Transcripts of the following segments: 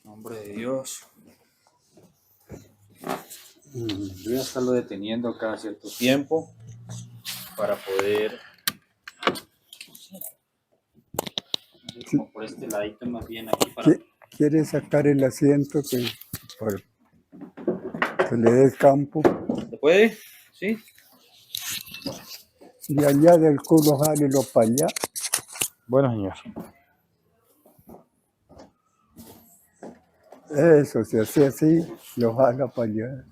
Nombre de Dios. Voy a estarlo deteniendo cada cierto tiempo para poder, como por este ladito más bien aquí para... ¿Quiere sacar el asiento para que le dé campo? ¿Se puede? ¿Sí? Y allá del culo jálelo para allá. Bueno, señor. Eso, se hace así, lo jala para allá.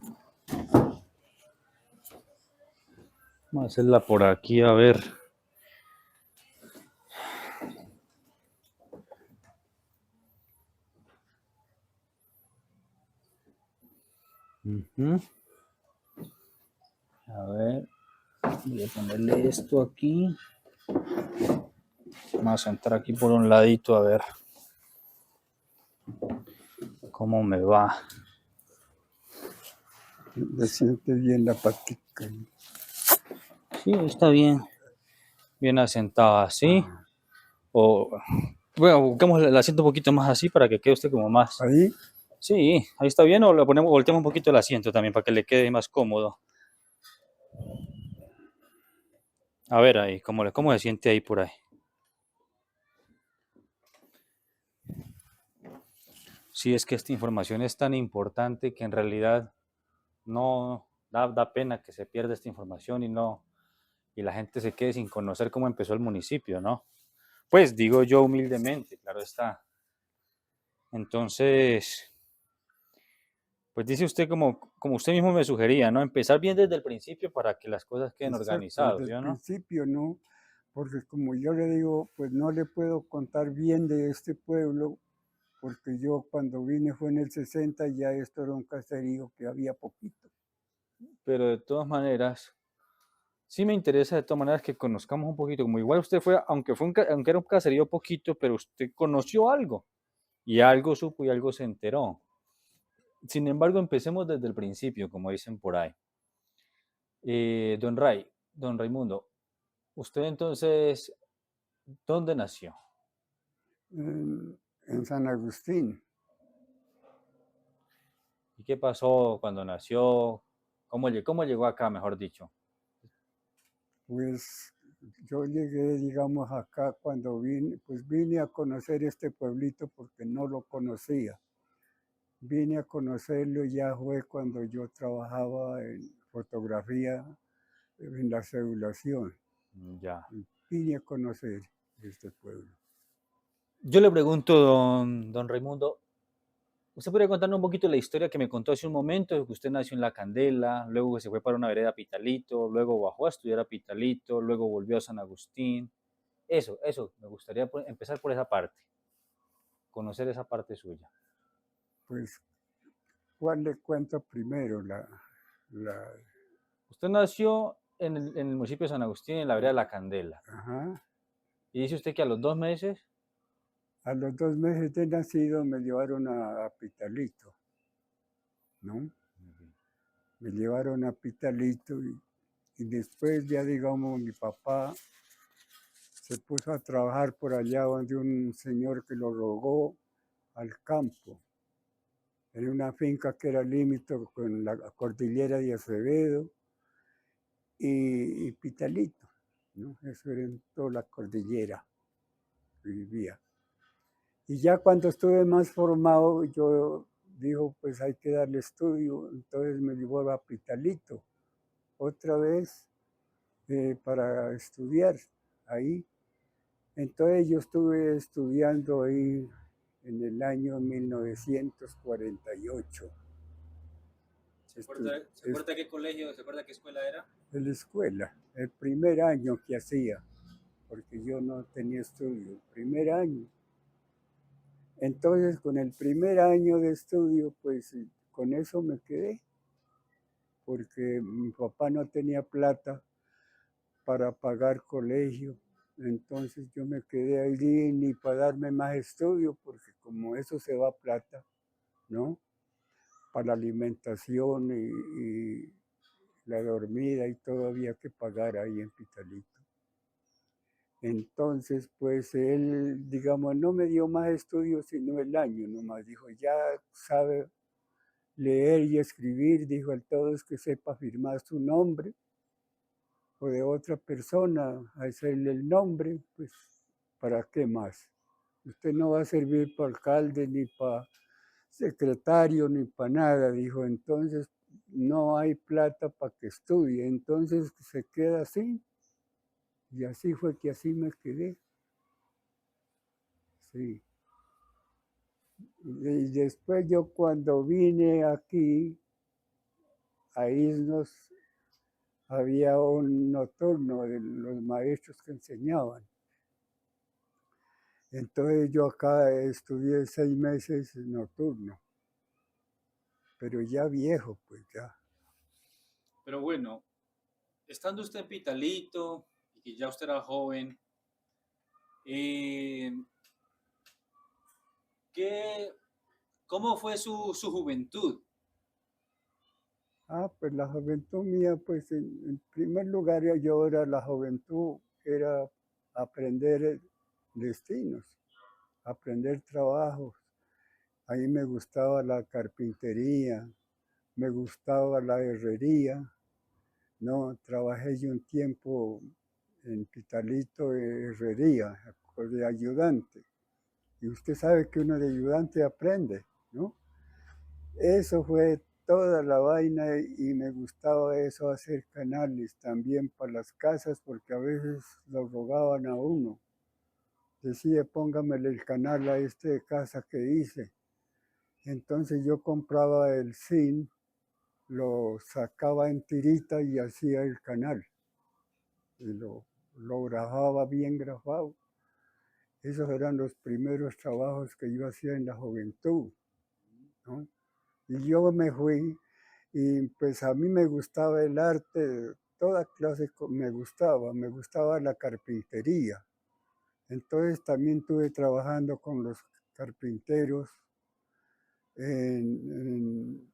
Vamos a hacerla por aquí, a ver. A ver, voy a ponerle esto aquí. Vamos a entrar aquí por un ladito a ver cómo me va. Le siente bien la patica. Sí, está bien. Bien asentada así. O, bueno, buscamos el asiento un poquito más así para que quede usted como más... Ahí, Sí, ahí está bien, o le ponemos, volteamos un poquito el asiento también para que le quede más cómodo. A ver ahí, ¿cómo se siente ahí por ahí? Sí, es que esta información es tan importante que en realidad no da pena que se pierda esta información y la gente se quede sin conocer cómo empezó el municipio, ¿no? Pues digo yo humildemente, claro está. Entonces, pues dice usted como usted mismo me sugería, ¿no? Empezar bien desde el principio para que las cosas queden exacto, organizadas, desde ¿sí el o no? principio no, porque como yo le digo, pues no le puedo contar bien de este pueblo, porque yo cuando vine fue en el 60, ya esto era un caserío que había poquito. Pero de todas maneras, sí me interesa de todas maneras que conozcamos un poquito, como igual usted fue, aunque era un caserío poquito, pero usted conoció algo y algo supo y algo se enteró. Sin embargo, empecemos desde el principio, como dicen por ahí. Don Raimundo, usted entonces, ¿dónde nació? En San Agustín. ¿Y qué pasó cuando nació? ¿Cómo llegó acá, mejor dicho? Pues yo llegué, digamos, acá cuando vine, pues vine a conocer este pueblito porque no lo conocía. Vine a conocerlo ya fue cuando yo trabajaba en fotografía en la cedulación. Ya. Vine a conocer este pueblo. Yo le pregunto, don Raimundo, ¿usted podría contarnos un poquito la historia que me contó hace un momento, de que usted nació en La Candela, luego que se fue para una vereda a Pitalito, luego bajó a estudiar a Pitalito, luego volvió a San Agustín? Eso, me gustaría empezar por esa parte, conocer esa parte suya. Pues, ¿cuál le cuento primero? La, Usted nació en el municipio de San Agustín, en la vereda de La Candela, ajá. y dice usted que a los 2 meses, A los 2 meses de nacido me llevaron a Pitalito, ¿no? Me llevaron a Pitalito y después ya, digamos, mi papá se puso a trabajar por allá donde un señor que lo rogó al campo, en una finca que era límite con la cordillera de Acevedo y Pitalito, ¿no? Eso era en toda la cordillera que vivía. Y ya cuando estuve más formado, yo dijo, pues hay que darle estudio, entonces me llevó a Pitalito otra vez para estudiar ahí. Entonces yo estuve estudiando ahí en el año 1948. ¿se acuerda qué colegio, se acuerda qué escuela era? En la escuela, el primer año que hacía, porque yo no tenía estudio, el primer año. Entonces con el primer año de estudio, pues con eso me quedé, porque mi papá no tenía plata para pagar colegio. Entonces yo me quedé allí ni para darme más estudio, porque como eso se va plata, ¿no? Para la alimentación y la dormida y todo había que pagar ahí en Pitalito. Entonces, pues él, digamos, no me dio más estudios sino el año nomás. Dijo, ya sabe leer y escribir, dijo, el todo es que sepa firmar su nombre o de otra persona, hacerle el nombre, pues, ¿para qué más? Usted no va a servir para alcalde, ni para secretario, ni para nada, dijo. Entonces, no hay plata para que estudie. Entonces, se queda así. Y así fue que así me quedé. Sí. Y después yo cuando vine aquí, ahí había un nocturno de los maestros que enseñaban. Entonces yo acá estudié 6 meses nocturno, pero ya viejo, pues ya. Pero bueno, estando usted en Pitalito y que ya usted era joven, eh, ¿qué, ¿cómo fue su juventud? Pues la juventud mía, pues en primer lugar yo era la juventud, era aprender destinos, aprender trabajos. Ahí me gustaba la carpintería, me gustaba la herrería, ¿no? Trabajé yo un tiempo en Pitalito de herrería, de ayudante. Y usted sabe que uno de ayudante aprende, ¿no? Eso fue toda la vaina y me gustaba eso, hacer canales también para las casas, porque a veces lo rogaban a uno. Decía, póngamele el canal a este casa que hice. Entonces yo compraba el zinc, lo sacaba en tirita y hacía el canal. Y lo grababa bien grabado. Esos eran los primeros trabajos que yo hacía en la juventud, ¿no? Y yo me fui y pues a mí me gustaba el arte, toda clase me gustaba la carpintería. Entonces también estuve trabajando con los carpinteros en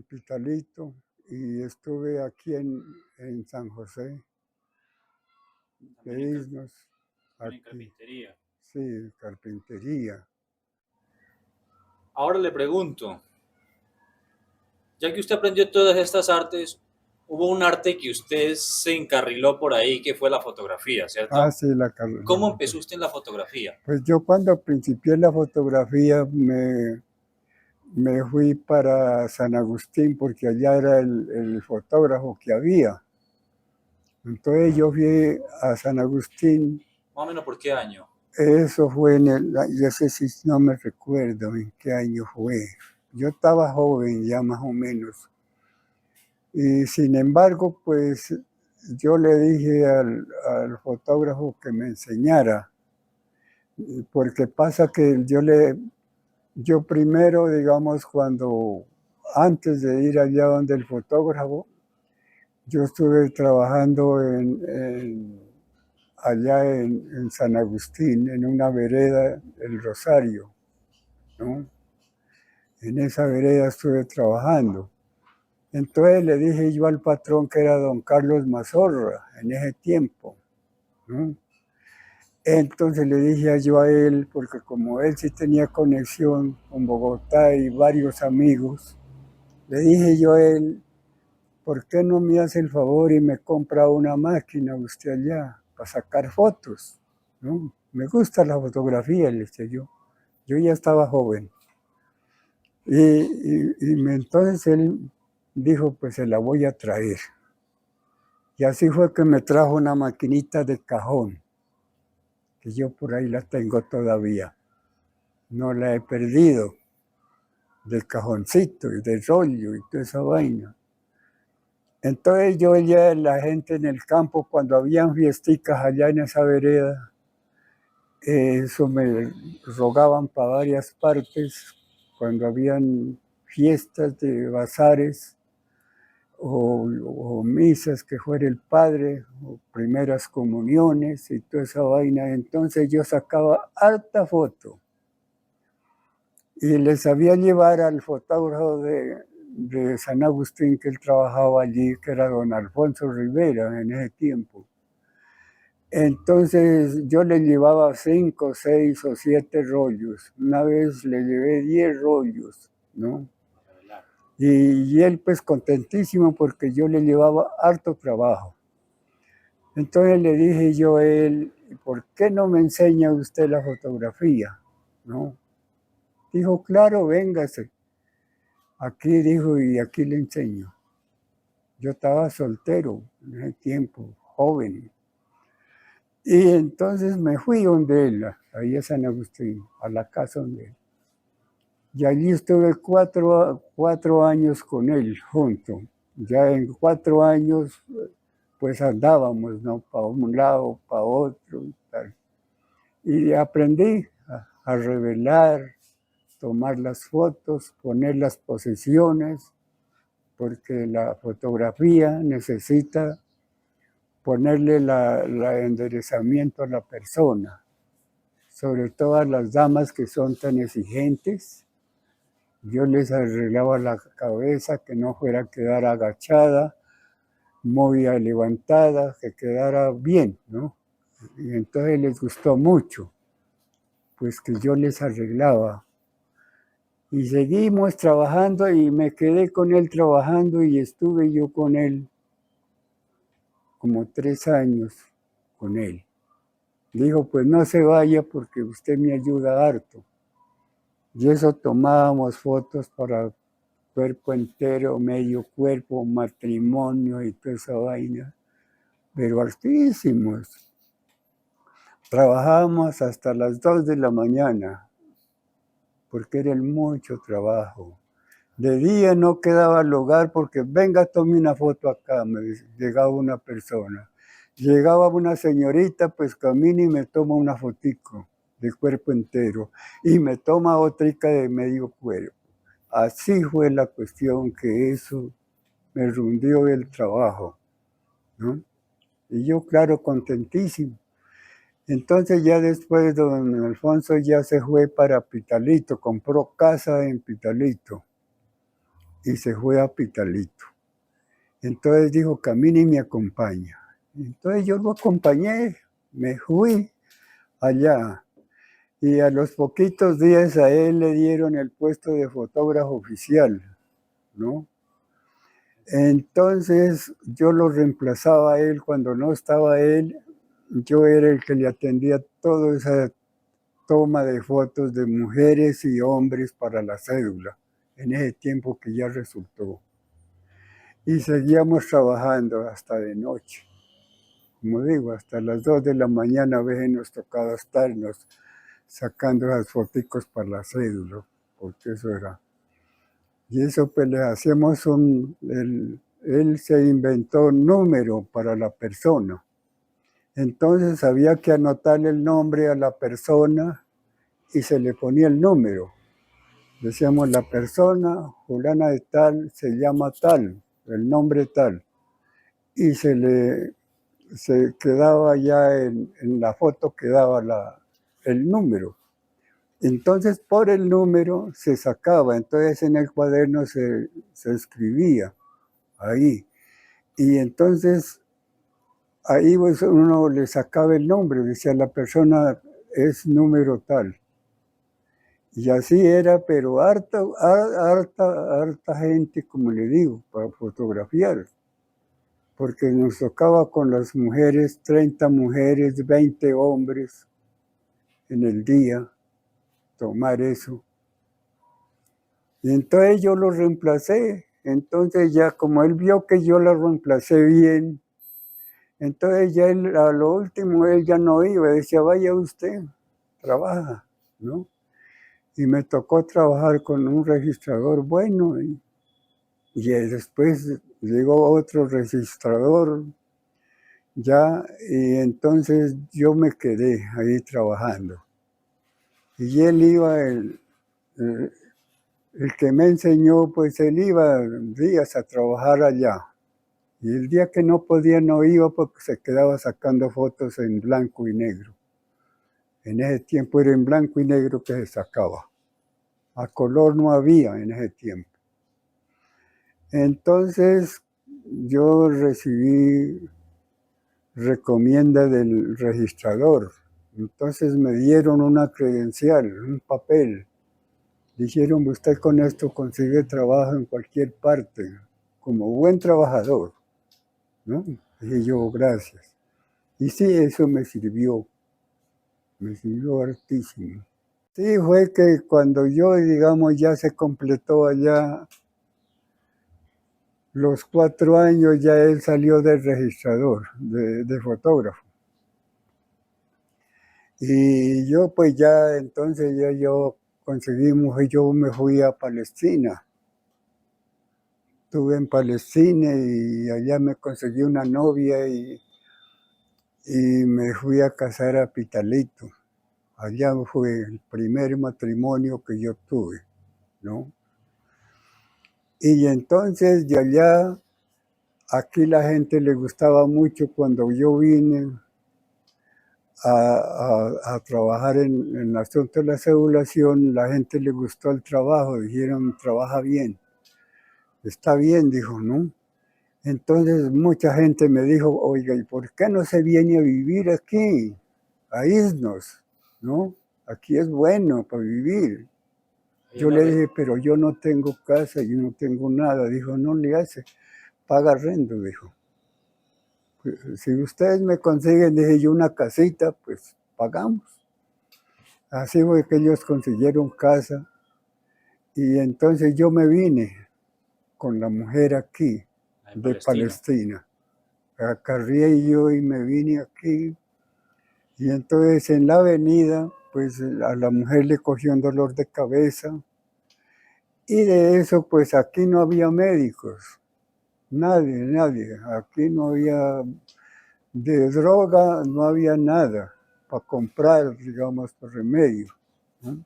Pitalito y estuve aquí en San José de Isnos, También en aquí, carpintería. sí, carpintería. Ahora le pregunto, ya que usted aprendió todas estas artes, hubo un arte que usted se encarriló por ahí, que fue la fotografía, ¿cierto? Sí, la ¿Cómo empezó fotografía. usted en la fotografía? Pues yo cuando principié la fotografía me fui para San Agustín porque allá era el fotógrafo que había. Entonces yo fui a San Agustín, Más o menos por qué año. eso fue yo sé si no me recuerdo en qué año fue. Yo estaba joven ya más o menos. Y sin embargo, pues yo le dije al fotógrafo que me enseñara, porque pasa que yo primero, digamos, antes de ir allá donde el fotógrafo, yo estuve trabajando allá en San Agustín, en una vereda, El Rosario, ¿no? En esa vereda estuve trabajando. Entonces le dije yo al patrón que era don Carlos Mazorra en ese tiempo, ¿no? Entonces le dije yo a él, porque como él sí tenía conexión con Bogotá y varios amigos, le dije yo a él, ¿por qué no me hace el favor y me compra una máquina usted allá para sacar fotos? ¿No? Me gusta la fotografía, le dije yo. Yo ya estaba joven. Entonces él dijo, pues se la voy a traer. Y así fue que me trajo una maquinita de cajón, que yo por ahí la tengo todavía. No la he perdido, del cajoncito y del rollo y toda esa vaina. Entonces yo ya la gente en el campo, cuando habían fiesticas allá en esa vereda, eso me rogaban para varias partes, cuando habían fiestas de bazares o misas que fuera el padre, o primeras comuniones y toda esa vaina. Entonces yo sacaba harta foto y les sabía llevar al fotógrafo de San Agustín, que él trabajaba allí, que era don Alfonso Rivera en ese tiempo. Entonces yo le llevaba 5, 6 o 7 rollos. Una vez le llevé 10 rollos, ¿no? Y él pues contentísimo porque yo le llevaba harto trabajo. Entonces le dije yo a él, ¿por qué no me enseña usted la fotografía? ¿No? Dijo, claro, véngase. Aquí dijo, y aquí le enseño. Yo estaba soltero en ese tiempo, joven. Y entonces me fui donde él, ahí a San Agustín, a la casa donde él. Y allí estuve 4 años con él junto. Ya en 4 años, pues andábamos, ¿no? Para un lado, para otro y tal. Y aprendí a revelar, tomar las fotos, poner las posiciones, porque la fotografía necesita ponerle el enderezamiento a la persona, sobre todo a las damas que son tan exigentes. Yo les arreglaba la cabeza, que no fuera a quedar agachada, muy levantada, que quedara bien, ¿no? Y entonces les gustó mucho, pues que yo les arreglaba. Y seguimos trabajando y me quedé con él trabajando y estuve yo con él como 3 años con él. Dijo, pues no se vaya porque usted me ayuda harto. Y eso tomábamos fotos para cuerpo entero, medio cuerpo, matrimonio y toda esa vaina. Pero hartísimos. Trabajábamos hasta las 2 de la mañana, porque era mucho trabajo. De día no quedaba lugar porque venga, tome una foto acá, me llegaba una persona. Llegaba una señorita, pues camina y me toma una fotico de cuerpo entero y me toma otrica de medio cuerpo. Así fue la cuestión, que eso me rindió el trabajo, ¿no? Y yo, claro, contentísimo. Entonces ya después don Alfonso ya se fue para Pitalito, compró casa en Pitalito y se fue a Pitalito. Entonces dijo, camine y me acompaña. Entonces yo lo acompañé, me fui allá y a los poquitos días a él le dieron el puesto de fotógrafo oficial, ¿no? Entonces yo lo reemplazaba a él cuando no estaba él, yo era el que le atendía toda esa toma de fotos de mujeres y hombres para la cédula, en ese tiempo que ya resultó. Y seguíamos trabajando hasta de noche. Como digo, hasta las 2 de la mañana a veces nos tocaba estarnos sacando las fotos para la cédula, porque eso era. Y eso pues le hacíamos él se inventó un número para la persona. Entonces había que anotarle el nombre a la persona y se le ponía el número. Decíamos, la persona fulana de tal se llama tal, el nombre tal. Y se quedaba ya en la foto, quedaba el número. Entonces por el número se sacaba, entonces en el cuaderno se escribía ahí. Y entonces ahí pues uno le sacaba el nombre, decía la persona es número tal. Y así era, pero harta gente, como le digo, para fotografiar. Porque nos tocaba con las mujeres, 30 mujeres, 20 hombres en el día, tomar eso. Y entonces yo lo reemplacé. Entonces ya como él vio que yo lo reemplacé bien, entonces ya él, a lo último él ya no iba, decía, vaya usted, trabaja, ¿no? Y me tocó trabajar con un registrador bueno. Y después llegó otro registrador ya, y entonces yo me quedé ahí trabajando. Y él iba, el que me enseñó, pues él iba días a trabajar allá. Y el día que no podía, no iba porque se quedaba sacando fotos en blanco y negro. En ese tiempo era en blanco y negro que se sacaba. A color no había en ese tiempo. Entonces yo recibí recomienda del registrador. Entonces me dieron una credencial, un papel. Dijeron, usted con esto consigue trabajo en cualquier parte, como buen trabajador, ¿no? Dije yo, gracias. Y sí, eso me sirvió hartísimo. Sí, fue que cuando yo, digamos, ya se completó allá los 4 años, ya él salió del registrador, de fotógrafo. Y yo pues ya, entonces ya yo conseguimos, yo me fui a Palestina. Estuve en Palestina y allá me conseguí una novia y me fui a casar a Pitalito. Allá fue el primer matrimonio que yo tuve, ¿no? Y entonces de allá, aquí la gente le gustaba mucho cuando yo vine a trabajar en el asunto de la cedulación, la gente le gustó el trabajo, dijeron, trabaja bien. Está bien, dijo, ¿no? Entonces mucha gente me dijo, oiga, ¿y por qué no se viene a vivir aquí, a Isnos, ¿no? Aquí es bueno para vivir. Yo le dije, pero yo no tengo casa, yo no tengo nada. Dijo, no le hace, paga arrendo, dijo. Pues, si ustedes me consiguen, dije yo, una casita, pues pagamos. Así fue que ellos consiguieron casa y entonces yo me vine con la mujer aquí, de Palestina. Acarrié yo y me vine aquí. Y entonces en la avenida, pues a la mujer le cogió un dolor de cabeza. Y de eso, pues aquí no había médicos. Nadie. Aquí no había de droga, no había nada para comprar, digamos, por remedio, ¿no?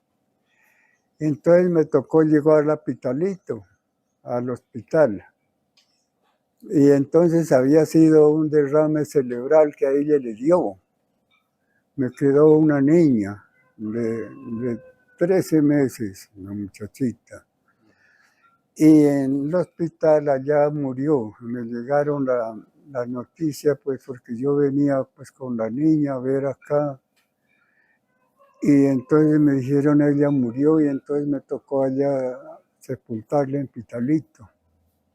Entonces me tocó llegar al Pitalito, al hospital. Y entonces había sido un derrame cerebral que a ella le dio. Me quedó una niña de 13 meses, una muchachita. Y en el hospital allá murió. Me llegaron la noticia, pues, porque yo venía pues con la niña a ver acá. Y entonces me dijeron, ella murió, y entonces me tocó allá sepultarla en Pitalito,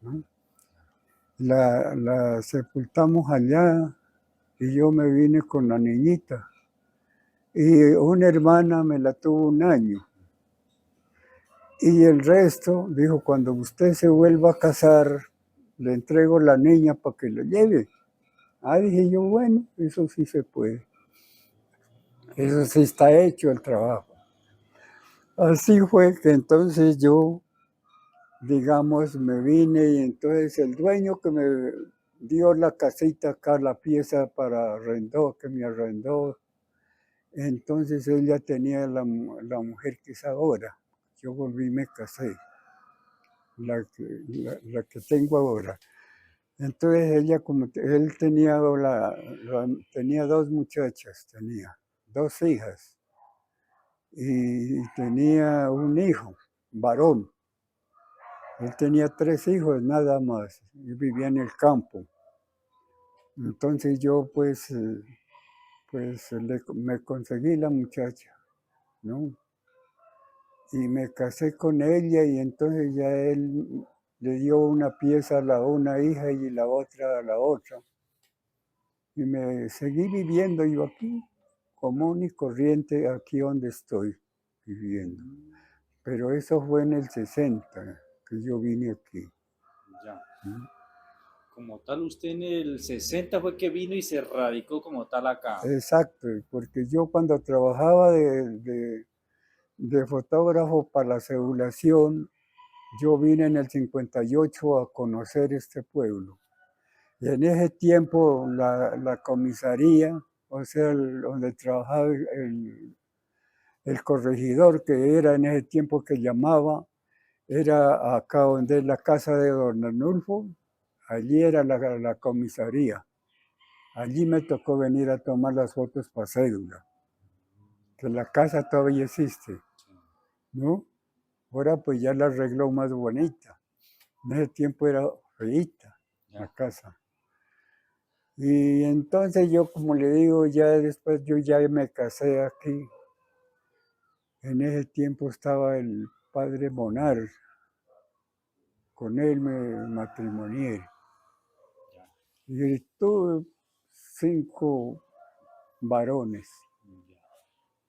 ¿no? La sepultamos allá y yo me vine con la niñita. Y una hermana me la tuvo 1 año. Y el resto, dijo, cuando usted se vuelva a casar, le entrego la niña para que la lleve. Ah, dije yo, bueno, eso sí se puede. Eso sí está hecho el trabajo. Así fue que entonces yo, digamos, me vine y entonces el dueño que me dio la casita acá, la pieza para arrendó, que me arrendó, entonces ella tenía la mujer que es ahora. Yo volví y me casé, la que tengo ahora. Entonces ella, como él tenía, tenía 2 muchachas, tenía 2 hijas y tenía un hijo, varón. Él tenía 3 hijos nada más y vivía en el campo. Entonces yo pues me conseguí la muchacha, ¿no? Y me casé con ella y entonces ya él le dio una pieza a una hija y la otra a la otra. Y me seguí viviendo yo aquí, común y corriente, aquí donde estoy viviendo. Pero eso fue en el 60 que yo vine aquí. Ya. Como tal, usted en el 60 fue que vino y se radicó como tal acá. Exacto, porque yo cuando trabajaba de fotógrafo para la cedulación, yo vine en el 58 a conocer este pueblo. Y en ese tiempo la comisaría, o sea, donde trabajaba el corregidor, que era en ese tiempo que llamaba, era acá donde es la casa de don Arnulfo, allí era la comisaría. Allí me tocó venir a tomar las fotos para cédula, que la casa todavía existe, ¿no? Ahora pues ya la arregló más bonita. En ese tiempo era feíta la casa. Y entonces yo, como le digo, ya después yo ya me casé aquí. En ese tiempo estaba el padre Monar, con él me matrimonié. Ya, Y tuve 5 varones ya.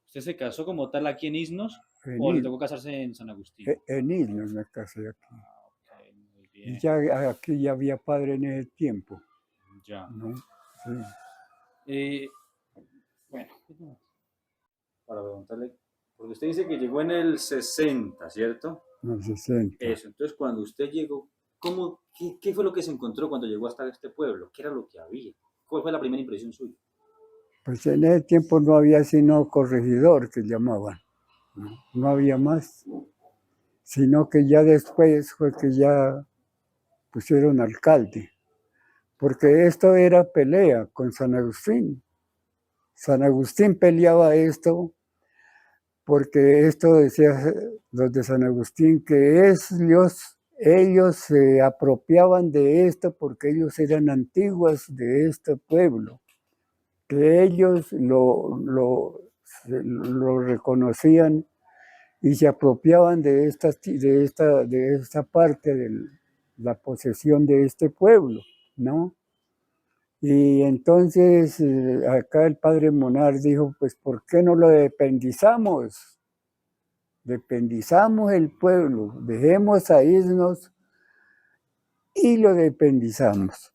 ¿Usted se casó como tal aquí en Isnos en, o le Il- tocó casarse en San Agustín? en Ilnos me casé aquí. Ah, ok, muy Y bien. ya aquí ya había padre en ese tiempo, Ya. ¿no? Sí, Eh, bueno, para preguntarle, porque usted dice que llegó en el 60, ¿cierto? en el 60. Eso, entonces cuando usted llegó, qué fue lo que se encontró cuando llegó hasta este pueblo? ¿Qué era lo que había? ¿Cuál fue la primera impresión suya? Pues en ese tiempo no había sino corregidor que llamaban, ¿no? No había más, sino que ya después fue que ya pusieron alcalde, porque esto era pelea con San Agustín. San Agustín peleaba esto porque esto decía los de San Agustín que ellos se apropiaban de esto porque ellos eran antiguos de este pueblo, que ellos lo reconocían y se apropiaban de esta parte de la posesión de este pueblo, ¿no? Y entonces acá el padre Monar dijo, pues ¿por qué no lo dependizamos? Dependizamos el pueblo, dejemos a Isnos y lo dependizamos.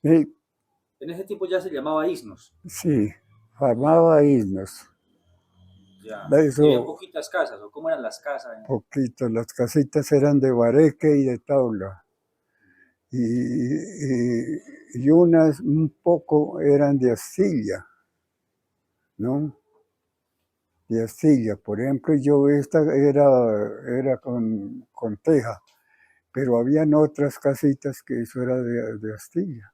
Eh, En ese tiempo ya se llamaba Isnos. sí, formaba Isnos. Ya. ¿Y habían Eso, poquitas casas o cómo eran las casas? poquito, las casitas eran de bareque y de tabla. Y unas un poco eran de astilla, ¿no? De astilla. Por ejemplo, yo esta era con teja, pero habían otras casitas que eso era de astilla.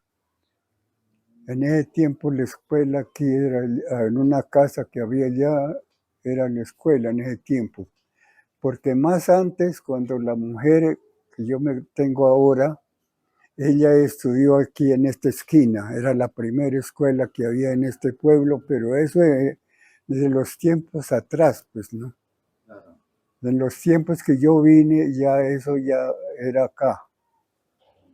En ese tiempo la escuela aquí era en una casa que había allá, era la escuela en ese tiempo. Porque más antes, cuando la mujer que yo me tengo ahora, ella estudió aquí en esta esquina, era la primera escuela que había en este pueblo, pero eso desde los tiempos atrás, pues, ¿no? Claro. En los tiempos que yo vine, ya eso ya era acá,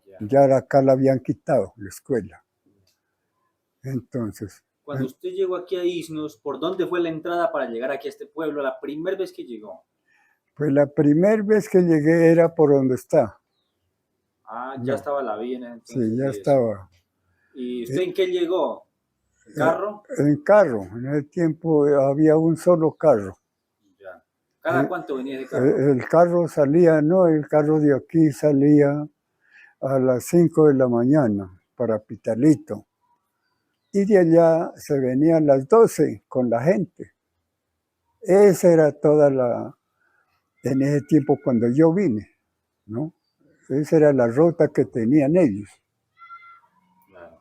Ya. ya era acá la habían quitado, la escuela. Entonces, Cuando usted llegó aquí a Isnos, ¿por dónde fue la entrada para llegar aquí a este pueblo la primera vez que llegó? pues la primera vez que llegué era por donde está. Ah, ya No, estaba la vía en ese sí, entonces ya y eso. estaba. ¿Y usted Eh, en qué llegó? ¿En carro? en carro, en el tiempo había un solo carro. Ya. ¿Cada Eh, cuánto venía ese carro? el carro salía, no, el carro de aquí salía a las 5 de la mañana para Pitalito. Y de allá se venía a las 12 con la gente. Esa era en ese tiempo cuando yo vine, ¿no? Esa era la ruta que tenían ellos. Claro.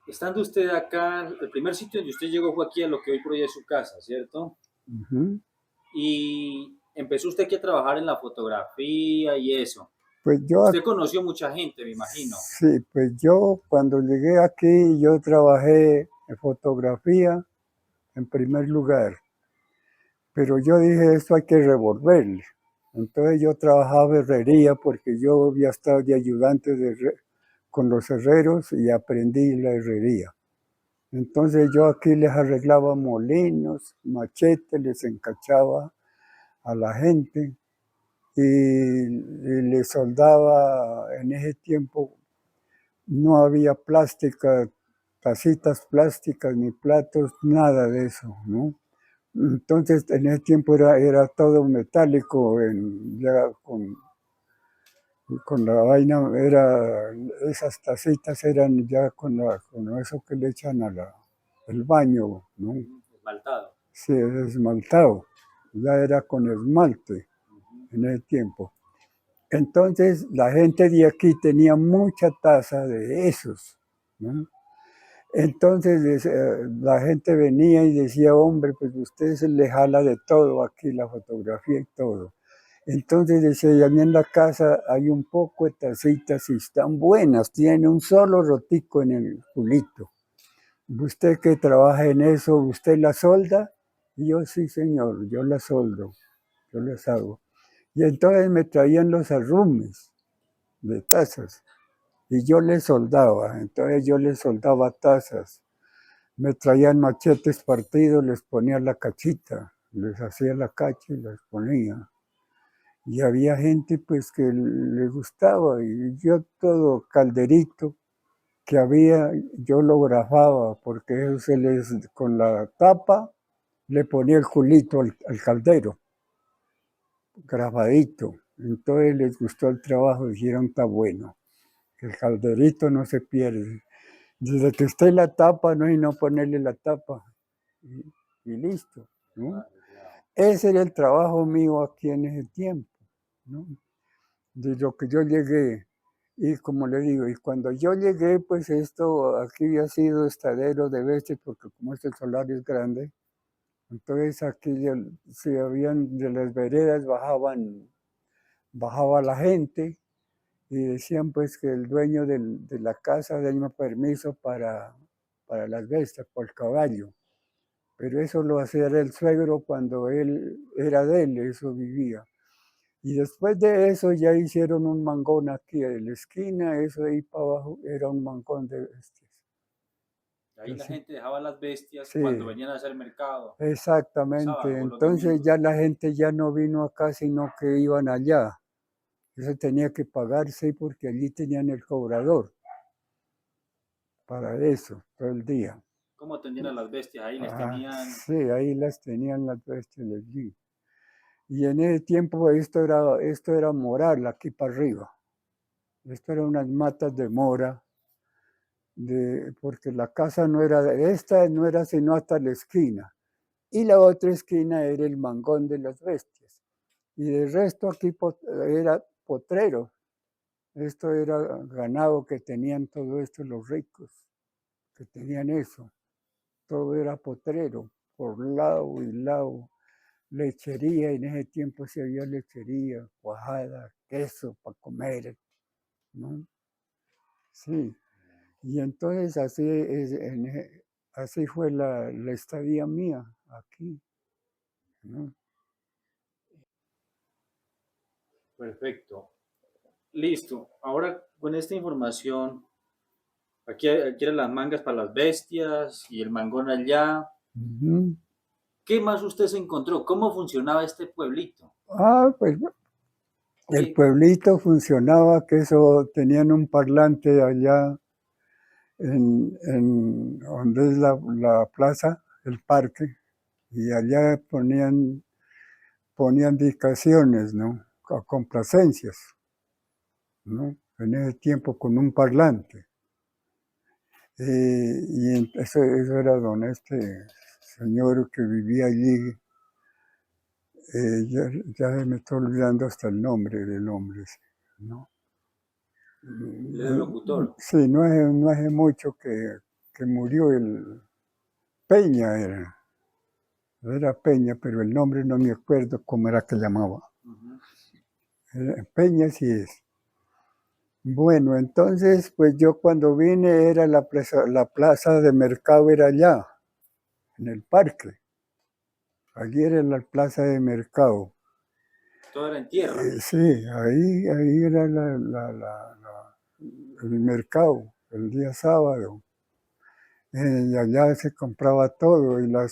Estando usted acá, el primer sitio donde usted llegó fue aquí a lo que hoy por hoy es su casa, ¿cierto? Ujú. Y empezó usted aquí a trabajar en la fotografía y eso. Pues yo, Usted conoció mucha gente, me imagino. sí, pues yo cuando llegué aquí, yo trabajé en fotografía en primer lugar, pero yo dije, esto hay que revolverle. Entonces yo trabajaba herrería porque yo había estado de ayudante con los herreros y aprendí la herrería. Entonces yo aquí les arreglaba molinos, machetes, les encachaba a la gente y les soldaba en ese tiempo. No había plástica, tacitas plásticas ni platos, nada de eso, ¿no? Entonces en ese tiempo era todo metálico, ya con la vaina, esas tacitas eran ya con eso que le echan el baño, ¿no? Esmaltado. Sí, esmaltado, ya era con esmalte en ese tiempo. Entonces la gente de aquí tenía mucha taza de esos, ¿no? Entonces la gente venía y decía, hombre, pues usted se le jala de todo aquí, la fotografía y todo. Entonces decía, y a mí en la casa hay un poco de tacitas y están buenas, tiene un solo rotico en el culito. Usted que trabaja en eso, ¿usted la solda? Y yo, sí, señor, yo la soldo, yo las hago. Y entonces me traían los arrumes de tazas y yo les soldaba, entonces yo les soldaba tazas. Me traían machetes partidos, les ponía la cachita, les hacía la cacha y les ponía. Y había gente pues que le gustaba y yo todo calderito que había, yo lo grafaba porque eso se les, con la tapa le ponía el culito al caldero, grabadito. Entonces les gustó el trabajo, dijeron está bueno, que el calderito no se pierde. Desde que esté la tapa, no hay no ponerle la tapa y, y listo, ¿no? Ese era el trabajo mío aquí en ese tiempo, ¿no? De lo que yo llegué. Y como le digo, y cuando yo llegué, pues esto aquí había sido estadero de bestias, porque como este solar es grande, entonces aquí se habían de las veredas bajaba la gente y decían pues que el dueño de la casa tenía permiso para las bestias, por el caballo. Pero eso lo hacía el suegro cuando él era de él, eso vivía. Y después de eso ya hicieron un mangón aquí en la esquina, eso de ahí para abajo era un mangón de bestias. Ahí la gente dejaba las bestias Sí, cuando venían a hacer mercado, el exactamente. sábado o los Entonces ya domingos. la gente ya no vino acá, sino que iban allá. Eso tenía que pagarse porque allí tenían el cobrador para eso, todo el día. ¿Cómo atendían a las bestias? Ahí les tenían... Sí, ahí las tenían las bestias allí. Y en ese tiempo esto era moral, aquí para arriba. Esto eran unas matas de mora, porque la casa no era, esta no era sino hasta la esquina. Y la otra esquina era el mangón de las bestias. Y del resto aquí era potrero. Esto era ganado que tenían todo esto los ricos, que tenían eso. Todo era potrero, por lado y lado. Lechería, en ese tiempo se había lechería, cuajada, queso para comer, ¿no? Sí. Y entonces así fue la estadía mía aquí, ¿no? Perfecto. Listo. Ahora con esta información, aquí eran las mangas para las bestias y el mangón allá. Ujú. ¿Qué más usted se encontró? ¿Cómo funcionaba este pueblito? Pues el ¿Qué? pueblito funcionaba, que eso tenían un parlante allá en donde es la plaza, el parque, y allá ponían indicaciones, ¿no? Complacencias, ¿no? En ese tiempo con un parlante. Y eso era don este señor que vivía allí, ya me estoy olvidando hasta el nombre del hombre, ¿no? Él era el locutor. Sí, no hace mucho que murió el Peña, era Peña, pero el nombre no me acuerdo cómo era que llamaba. Ujú. Peña sí es. Bueno, entonces, pues yo cuando vine era la plaza de mercado era allá, en el parque. Allí era la plaza de mercado. Todo era en tierra. Sí, ahí era el mercado, el día sábado. Y allá se compraba todo y la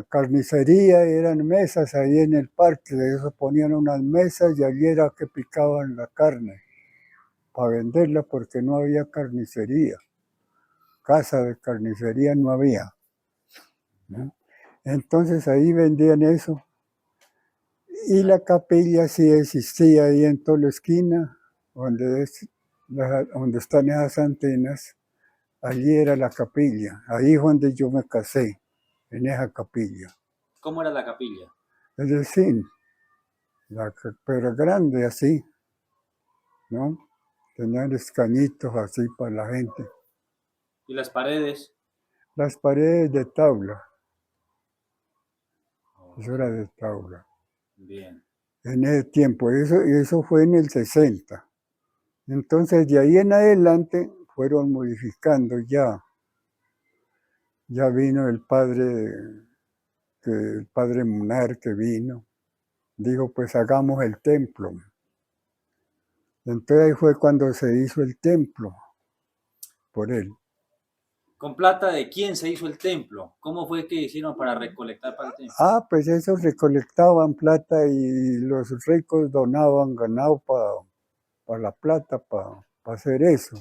carnicería eran mesas ahí en el parque, de eso ponían unas mesas y allí era que picaban la carne para venderla porque no había carnicería, casa de carnicería no había, ¿no? Entonces ahí vendían eso y la capilla sí existía ahí en toda la esquina donde están esas antenas. Allí era la capilla, ahí es donde yo me casé, en esa capilla. ¿Cómo era la capilla? Es decir, pero grande así, ¿no? Tenían escañitos así para la gente. ¿Y las paredes? Las paredes de tabla, eso Ok, era de tabla. bien. en ese tiempo. Eso fue en el 60. Entonces, de ahí en adelante fueron modificando ya. Ya vino el padre Munar que vino. Dijo, pues hagamos el templo. Entonces ahí fue cuando se hizo el templo por él. ¿Con plata de quién se hizo el templo? ¿Cómo fue que hicieron para recolectar para el templo? Pues esos recolectaban plata y los ricos donaban ganado para la plata, para hacer eso.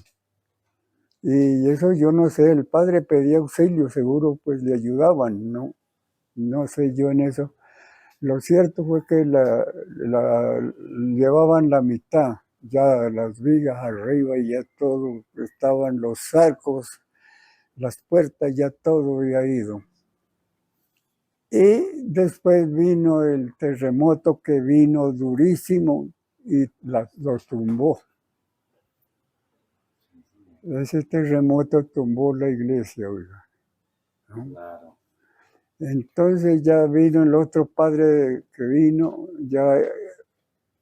Y eso yo no sé, el padre pedía auxilio, seguro pues le ayudaban, ¿no? No sé yo en eso. Lo cierto fue que llevaban la mitad, ya las vigas arriba y ya todo, estaban los arcos, las puertas, ya todo había ido. Y después vino el terremoto que vino durísimo y lo tumbó. Ese terremoto tumbó la iglesia, oiga, ¿no? Claro. Entonces ya vino el otro padre que vino, ya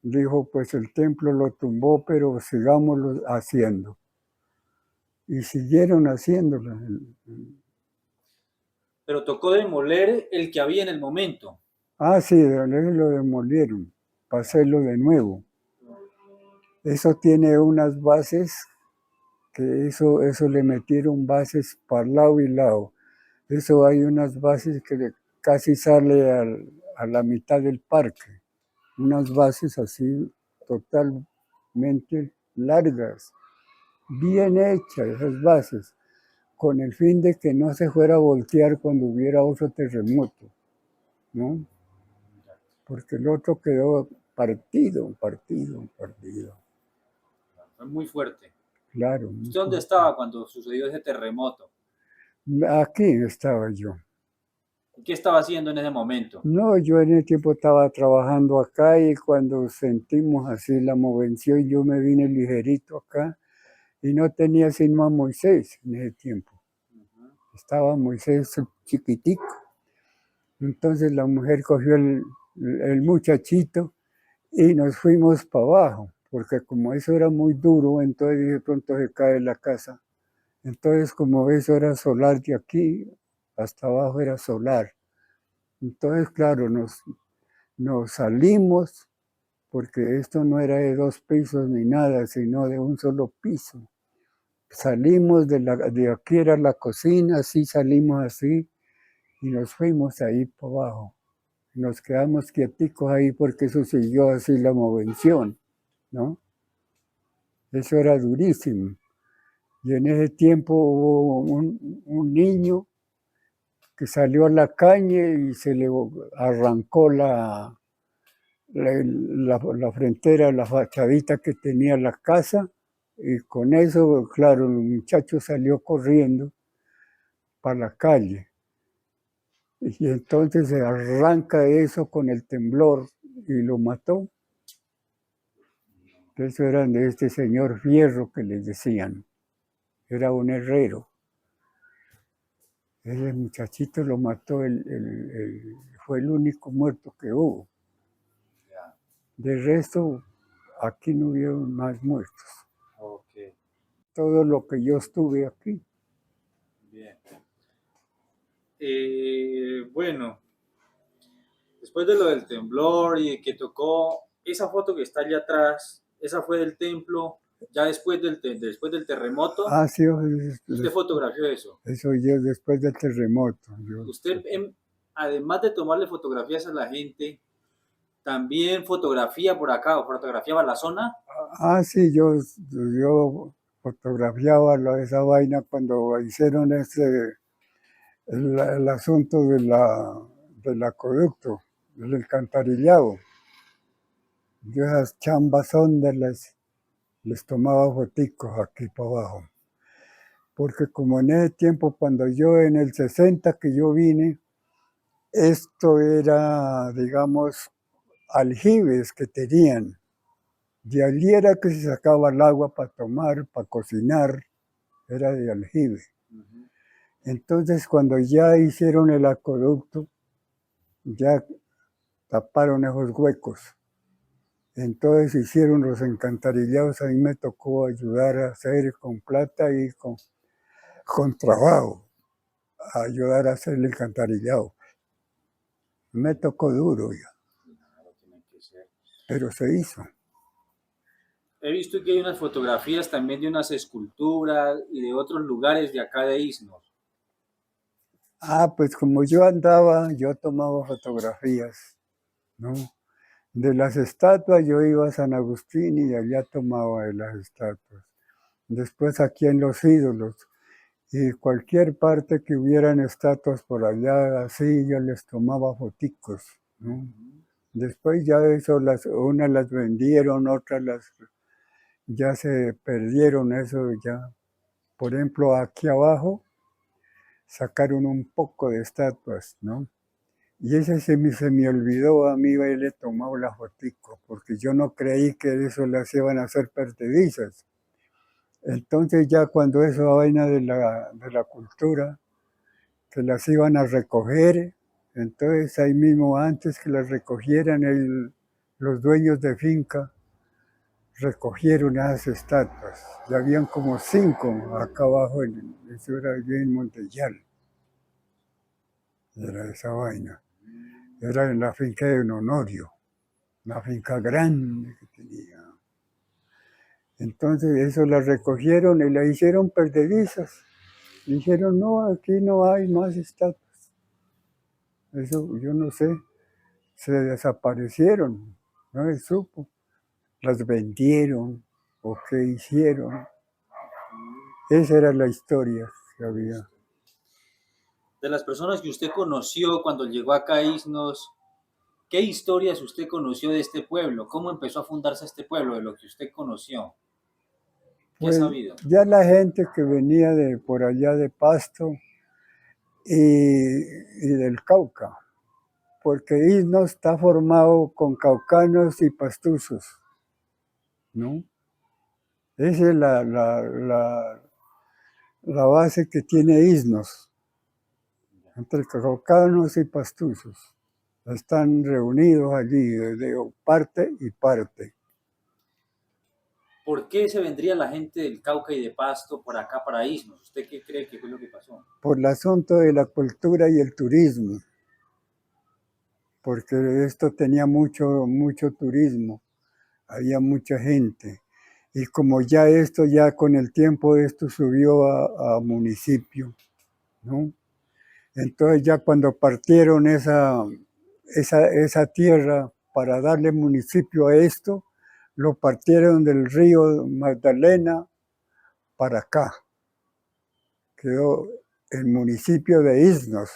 dijo, pues el templo lo tumbó, pero sigámoslo haciendo. Y siguieron haciéndolo. Pero tocó demoler el que había en el momento. Sí, lo demolieron para hacerlo de nuevo. Eso tiene unas bases, que eso le metieron bases para lado y lado. Eso hay unas bases que casi sale a la mitad del parque. Unas bases así totalmente largas, bien hechas esas bases, con el fin de que no se fuera a voltear cuando hubiera otro terremoto, ¿no? Porque el otro quedó partido. Fue muy fuerte. Claro. ¿Usted dónde estaba cuando sucedió ese terremoto? Aquí estaba yo. ¿Qué estaba haciendo en ese momento? No, yo en el tiempo estaba trabajando acá y cuando sentimos así la movención, yo me vine ligerito acá y no tenía sino a Moisés en ese tiempo. Estaba Moisés chiquitico. Entonces la mujer cogió el muchachito y nos fuimos para abajo, porque como eso era muy duro, entonces de pronto se cae la casa. Entonces como eso era solar de aquí, hasta abajo era solar. Entonces, claro, nos salimos, porque esto no era de 2 pisos ni nada, sino de un solo piso. Salimos de aquí era la cocina, así salimos así, y nos fuimos ahí para abajo. Nos quedamos quieticos ahí porque eso siguió así la movención, ¿no? Eso era durísimo. Y en ese tiempo hubo un niño que salió a la calle y se le arrancó la frontera, la fachadita que tenía la casa, y con eso, claro, el muchacho salió corriendo para la calle. Y entonces se arranca eso con el temblor y lo mató. Eso era de este señor Fierro que les decían. Era un herrero. Ese muchachito lo mató, fue el único muerto que hubo. De resto, aquí no hubieron más muertos. Ok, Todo lo que yo estuve aquí. bien. Bueno, después de lo del temblor y de que tocó, esa foto que está allá atrás, esa fue del templo, ya después del terremoto, Sí, usted fotografió eso. eso ya después del terremoto. Usted, además de tomarle fotografías a la gente, también fotografía por acá, o fotografiaba la zona. Sí, yo fotografiaba esa vaina cuando hicieron el asunto del acueducto, del alcantarillado. Yo esas chambas hondas les tomaba foticos aquí para abajo. Porque como en ese tiempo, cuando yo en el 60 que yo vine, esto era, digamos, aljibes que tenían. De allí era que se sacaba el agua para tomar, para cocinar, era de aljibe. Entonces, cuando ya hicieron el acueducto, ya taparon esos huecos. Entonces hicieron los encantarillados, a mí me tocó ayudar a hacer con plata y con trabajo, a ayudar a hacer el alcantarillado. Me tocó duro ya, Claro, tiene que ser. pero se hizo. He visto que hay unas fotografías también de unas esculturas y de otros lugares de acá de Isnos. Ah, pues como yo andaba, yo tomaba fotografías, ¿no? De las estatuas yo iba a San Agustín y allá tomaba de las estatuas. Después aquí en los ídolos y cualquier parte que hubieran estatuas por allá, así yo les tomaba foticos, ¿no? Después ya eso, unas las vendieron, otras ya se perdieron, eso ya. Por ejemplo, aquí abajo sacaron un poco de estatuas, ¿no? Y ese se me olvidó a mí haberle tomado la fotico, porque yo no creí que eso las iban a hacer perdedizas. Entonces ya cuando esa vaina de la cultura, que las iban a recoger, entonces ahí mismo antes que las recogieran los dueños de finca, recogieron esas estatuas. Ya habían como 5 acá abajo, eso era allí en Montellal, era esa vaina. Era en la finca de Don Honorio, una finca grande que tenía. Entonces eso la recogieron y la hicieron perdedizas. Dijeron, no, aquí no hay más estatuas. Eso yo no sé, se desaparecieron, no se supo. Las vendieron o qué hicieron. Esa era la historia que había. De las personas que usted conoció cuando llegó acá a Isnos, ¿qué historias usted conoció de este pueblo? ¿Cómo empezó a fundarse este pueblo de lo que usted conoció? ¿Qué ha Pues sabido? ya la gente que venía de por allá de Pasto y del Cauca, porque Isno está formado con caucanos y pastuzos, ¿no? Esa es la base que tiene Isnos, entre caucanos y pastuzos. Están reunidos allí de parte y parte. ¿Por qué se vendría la gente del Cauca y de Pasto por acá para Isnos? ¿Usted qué cree que fue lo que pasó? Por el asunto de la cultura y el turismo, porque esto tenía mucho turismo, había mucha gente. Y como ya con el tiempo esto subió a municipio, ¿no? Entonces ya cuando partieron esa tierra para darle municipio a esto, lo partieron del río Magdalena para acá. Quedó el municipio de Isnos,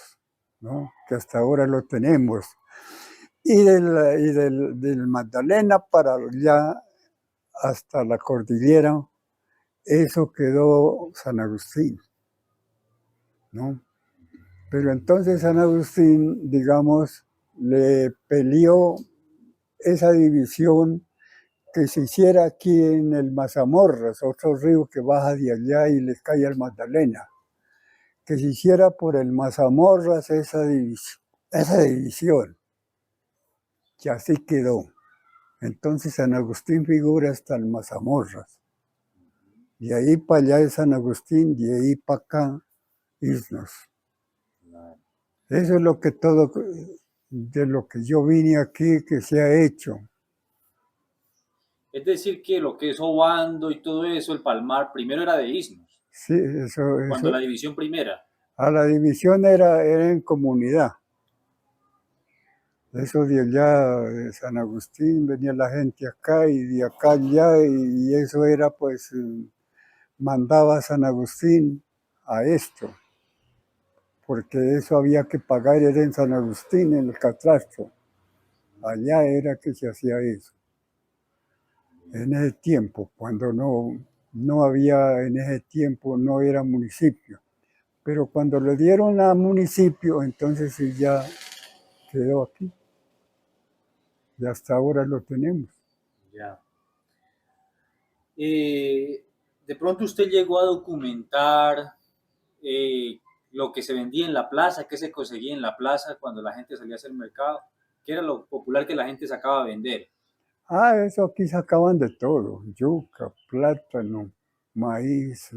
¿no? Que hasta ahora lo tenemos. Y del Magdalena para allá hasta la cordillera, eso quedó San Agustín, ¿no? Pero entonces San Agustín, digamos, le peleó esa división que se hiciera aquí en el Mazamorras, otro río que baja de allá y le cae al Magdalena, que se hiciera por el Mazamorras esa división, y así quedó. Entonces San Agustín figura hasta el Mazamorras. De ahí para allá es San Agustín, de ahí para acá, Isnos. Eso es lo que todo, de lo que yo vine aquí, que se ha hecho. Es decir, que lo que es Obando y todo eso, el Palmar, primero era de Isnos, Sí, cuando la eso. división primera. A la división era en comunidad. Eso de allá, de San Agustín, venía la gente acá y de acá allá, y eso era pues, mandaba a San Agustín a esto, porque eso había que pagar, era en San Agustín, en el catastro. Allá era que se hacía eso. En ese tiempo, cuando no había, en ese tiempo no era municipio. Pero cuando le dieron a municipio, entonces sí ya quedó aquí. Y hasta ahora lo tenemos. Ya. De pronto usted llegó a documentar eh, lo que se vendía en la plaza, qué se conseguía en la plaza cuando la gente salía a hacer mercado, qué era lo popular que la gente sacaba a vender. Eso aquí sacaban de todo, yuca, plátano, maíz,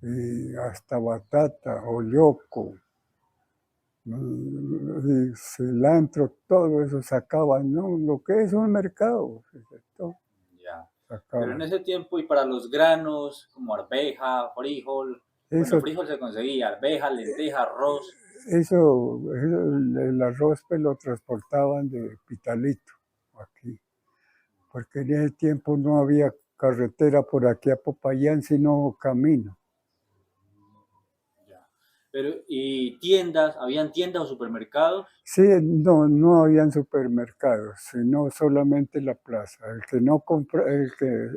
y hasta batata, olloco, y cilantro, todo eso sacaban, ¿no? Lo que es un mercado, todo Ya. Pero en sacaban. ese tiempo, y para los granos, como arveja, frijol, bueno, Eso, frijol se conseguía, arveja, lenteja, arroz. el arroz pues lo transportaban de Pitalito aquí, porque en ese tiempo no había carretera por aquí a Popayán, sino camino. Ya. Pero, ¿y tiendas? ¿Habían tiendas o supermercados? Sí, no, no habían supermercados, sino solamente la plaza. El que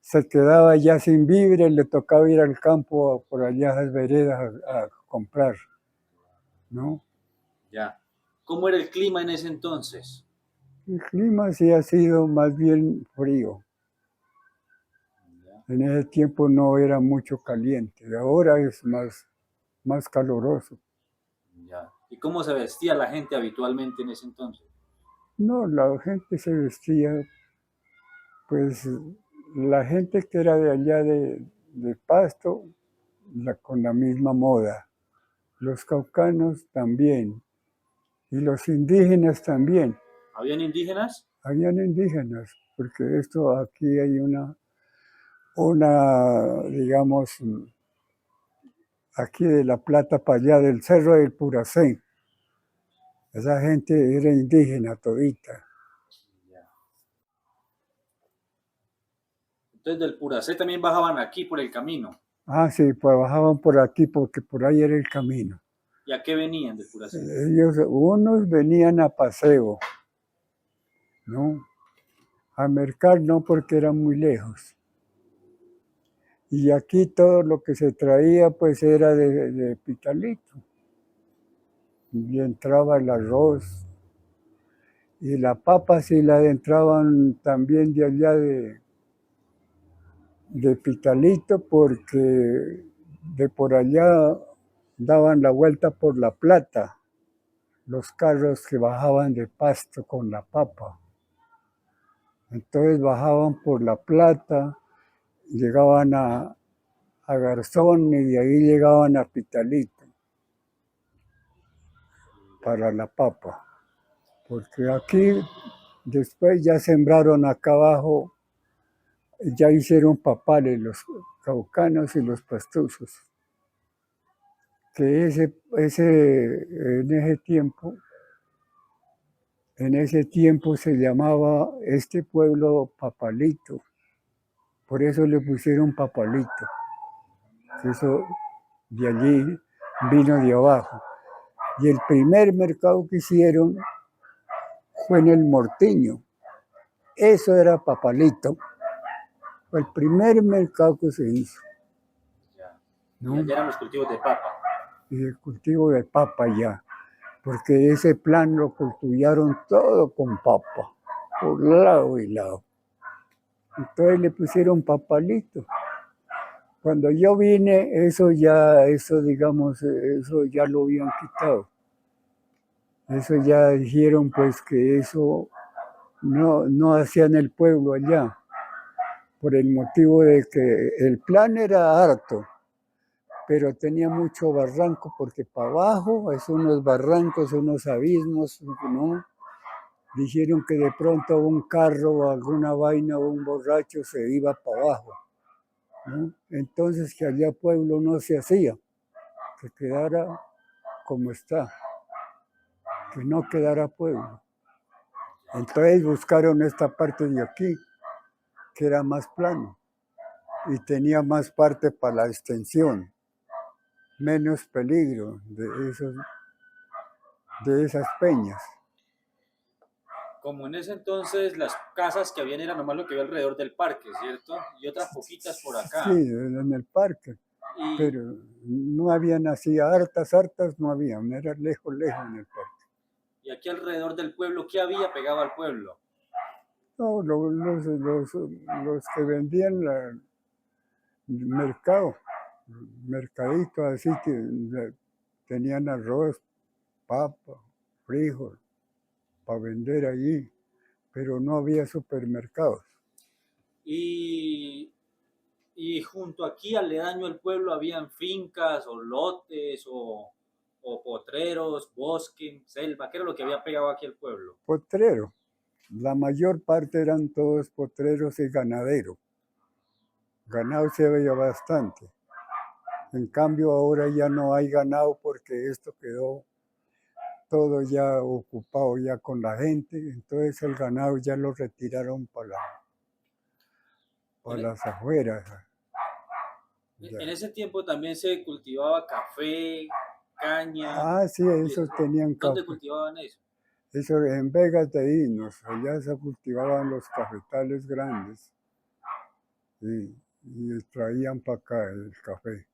se quedaba ya sin víveres, le tocaba ir al campo por allá a las veredas a comprar, ¿no? Ya. ¿Cómo era el clima en ese entonces? El clima sí ha sido más bien frío. Ya, En ese tiempo no era mucho caliente, ahora es más caloroso. ya. ¿Y cómo se vestía la gente habitualmente en ese entonces? No, la gente se vestía, pues la gente que era de allá de Pasto, con la misma moda. Los caucanos también, y los indígenas también. ¿Habían indígenas? Habían indígenas, porque esto aquí hay una digamos, aquí de La Plata para allá, del Cerro del Puracén. Esa gente era indígena todita. Ya. Entonces del Puracé también bajaban aquí por el camino. Sí, pues bajaban por aquí porque por ahí era el camino. ¿Y a qué venían del Puracé? Unos venían a paseo, ¿no? A mercar no porque era muy lejos. Y aquí todo lo que se traía pues era de Pitalito. Y entraba el arroz y la papa sí la entraban también de allá de Pitalito porque de por allá daban la vuelta por La Plata los carros que bajaban de Pasto con la papa. Entonces bajaban por La Plata, llegaban a Garzón y de ahí llegaban a Pitalito para la papa. Porque aquí después ya sembraron acá abajo, ya hicieron papales los caucanos y los pastusos. Que en ese tiempo se llamaba este pueblo Papalito, por eso le pusieron Papalito. Eso de allí vino de abajo. Y el primer mercado que hicieron fue en el Mortiño. Eso era Papalito. Fue el primer mercado que se hizo, Ya. Y ¿no? allá eran los cultivos de papa. Y el cultivo de papa ya, porque ese plan lo cultivaron todo con papa, por lado y lado. Entonces le pusieron Papalito. Cuando yo vine, digamos, eso ya lo habían quitado. Eso ya dijeron pues que eso no hacían el pueblo allá, por el motivo de que el plan era harto, pero tenía mucho barranco, porque para abajo es unos barrancos, unos abismos, ¿no? Dijeron que de pronto un carro o alguna vaina o un borracho se iba para abajo, ¿no? Entonces que allá pueblo no se hacía, que quedara como está, que no quedara pueblo. Entonces buscaron esta parte de aquí, que era más plano y tenía más parte para la extensión, menos peligro de esas peñas. Como en ese entonces las casas que habían era nomás lo que había alrededor del parque, ¿cierto? Y otras poquitas por Sí, acá. en el parque, Y, pero no habían así hartas no habían, era lejos en el parque. y aquí alrededor del pueblo, ¿qué había pegado al pueblo? No, los que vendían el mercado, mercadito así que tenían arroz, papa, frijol, para vender allí. pero no había supermercados. Y, y junto aquí, aledaño al pueblo, habían fincas o lotes o potreros, bosque, selva. ¿Qué era lo que había pegado aquí al pueblo? Potrero, la mayor parte eran todos potreros y ganaderos. Ganado se veía bastante. En cambio ahora ya no hay ganado porque esto quedó todo ya ocupado ya con la gente, entonces el ganado ya lo retiraron para En, las afueras. Ya. en ese tiempo también se cultivaba café, caña. Ah, sí, Y esos tenían ¿dónde café. cultivaban eso? Eso en Vegas de Inos, allá se cultivaban los cafetales grandes y traían para acá el café.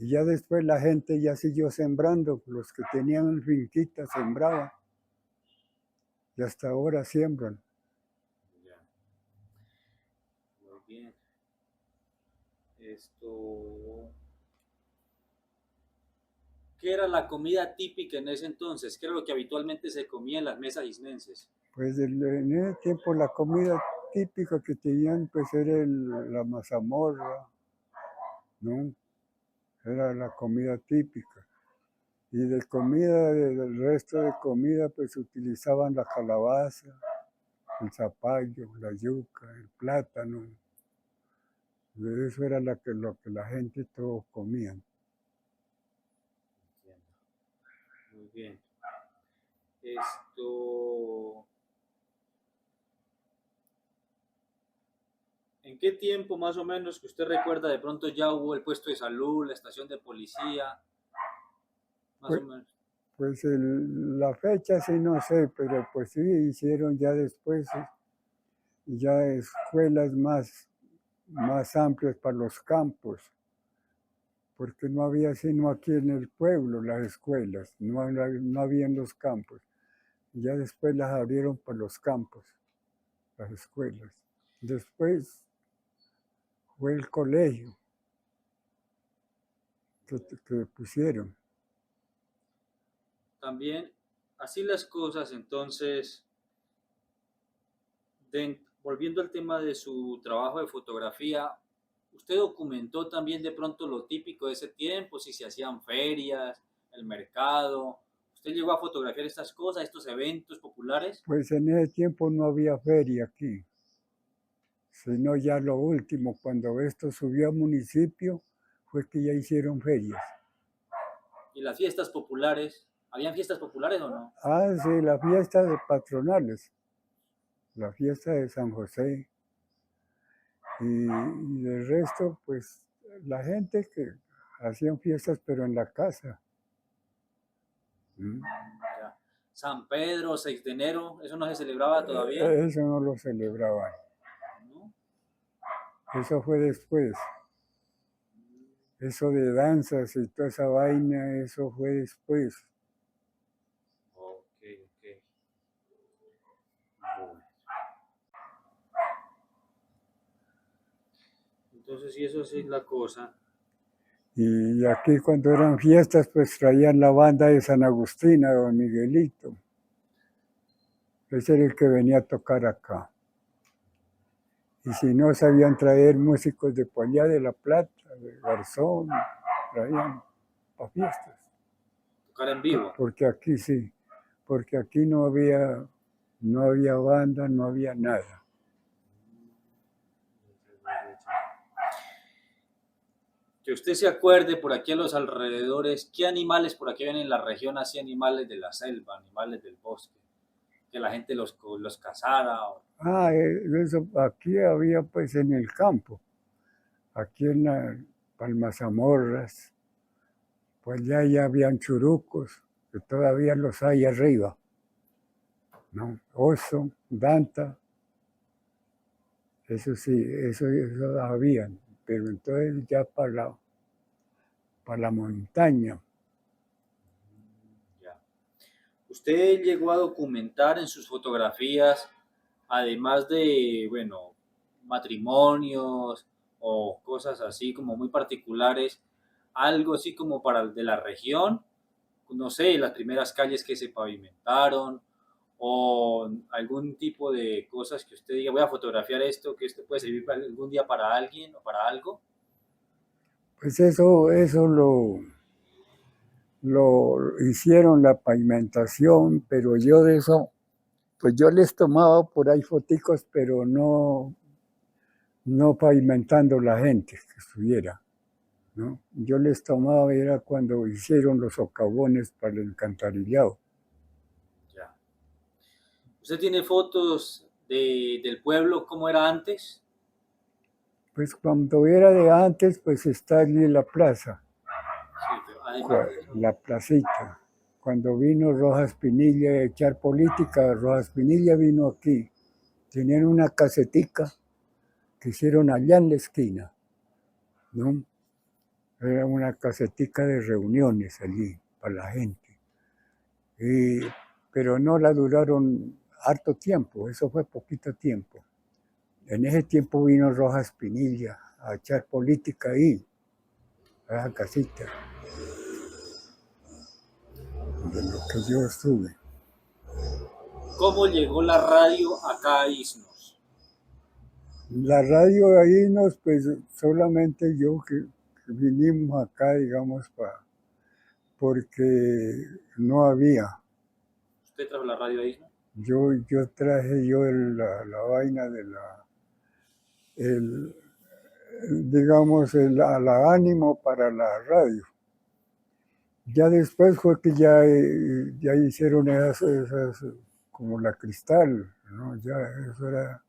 Y ya después la gente ya siguió sembrando, los que tenían finquitas sembraban y hasta ahora siembran. Ya, muy bien. Esto, ¿qué era la comida típica en ese entonces? ¿Qué era lo que habitualmente se comía en las mesas isnenses? Pues en ese tiempo la comida típica que tenían pues era la mazamorra, ¿no? Era la comida típica. Y de comida, del resto de comida pues utilizaban la calabaza, el zapallo, la yuca, el plátano. De eso era lo que la gente todos comían. Entiendo. Muy bien. Esto, ¿en qué tiempo más o menos que usted recuerda de pronto ya hubo el puesto de salud, la estación de policía, más o Pues, menos? pues la fecha sí no sé, pero pues sí hicieron ya después ya escuelas más amplias para los campos, porque no había sino aquí en el pueblo las escuelas, no había en los campos. Ya después las abrieron para los campos, las escuelas. Después fue el colegio que pusieron. También, así las cosas, entonces, volviendo al tema de su trabajo de fotografía, ¿usted documentó también de pronto lo típico de ese tiempo, si se hacían ferias, el mercado? ¿Usted llegó a fotografiar estas cosas, estos eventos populares? Pues en ese tiempo no había feria aquí, sino ya lo último, cuando esto subió a municipio, fue que ya hicieron ferias. ¿Y las fiestas populares? ¿Habían fiestas populares o no? Ah, sí, las fiestas patronales, la fiesta de San José y del resto, pues la gente que hacían fiestas, pero en la casa. ¿Mm? Ya. San Pedro, 6 de enero, ¿eso no se celebraba todavía? Eso no lo celebraban, ¿No? eso fue después. Eso de danzas y toda esa vaina, eso fue después. Ok, ok. Bueno. Entonces, sí, eso sí es la cosa. Y aquí cuando eran fiestas, pues traían la banda de San Agustín, a don Miguelito. Ese era el que venía a tocar acá. Y si no, sabían traer músicos de por allá de La Plata, de Garzón, traían para fiestas. Tocar en vivo. Porque aquí sí, porque aquí no había banda, no había nada. Que usted se acuerde por aquí a los alrededores, qué animales por aquí ven en la región, así animales de la selva, animales del bosque, que la gente los cazara. Ah, eso aquí había pues en el campo, aquí en la Palmasamorras, pues ya habían churucos, que todavía los hay arriba, ¿no? Oso, danta, eso sí, eso habían, pero entonces ya para la montaña. Ya. Usted llegó a documentar en sus fotografías, además de, bueno, matrimonios o cosas así como muy particulares, algo así como para el de la región, no sé, las primeras calles que se pavimentaron o algún tipo de cosas que usted diga, voy a fotografiar esto, que esto puede servir algún día para alguien o para algo? Pues eso lo hicieron la pavimentación, pero yo de eso, pues yo les tomaba por ahí foticos, pero no pavimentando la gente que estuviera, ¿no? Yo les tomaba, era cuando hicieron los socavones para el alcantarillado. Ya. ¿Usted tiene fotos del pueblo como era antes? Pues cuando era de antes, pues está allí en la plaza, Sí, pero además de eso, la placita. Cuando vino Rojas Pinilla a echar política, Rojas Pinilla vino aquí. Tenían una casetica que hicieron allá en la esquina, ¿no? Era una casetica de reuniones allí para la gente. Y, pero no la duraron harto tiempo, eso fue poquito tiempo. En ese tiempo vino Rojas Pinilla a echar política ahí, a esa casita, de lo que yo estuve. ¿cómo llegó la radio acá a Isnos? La radio ahí pues solamente yo que vinimos acá, digamos, porque no había. ¿Usted trajo la radio a Isnos? Yo traje la vaina de el, digamos, el ánimo para la radio. Ya después fue que ya hicieron esas, como la Cristal, ¿no? Ya eso era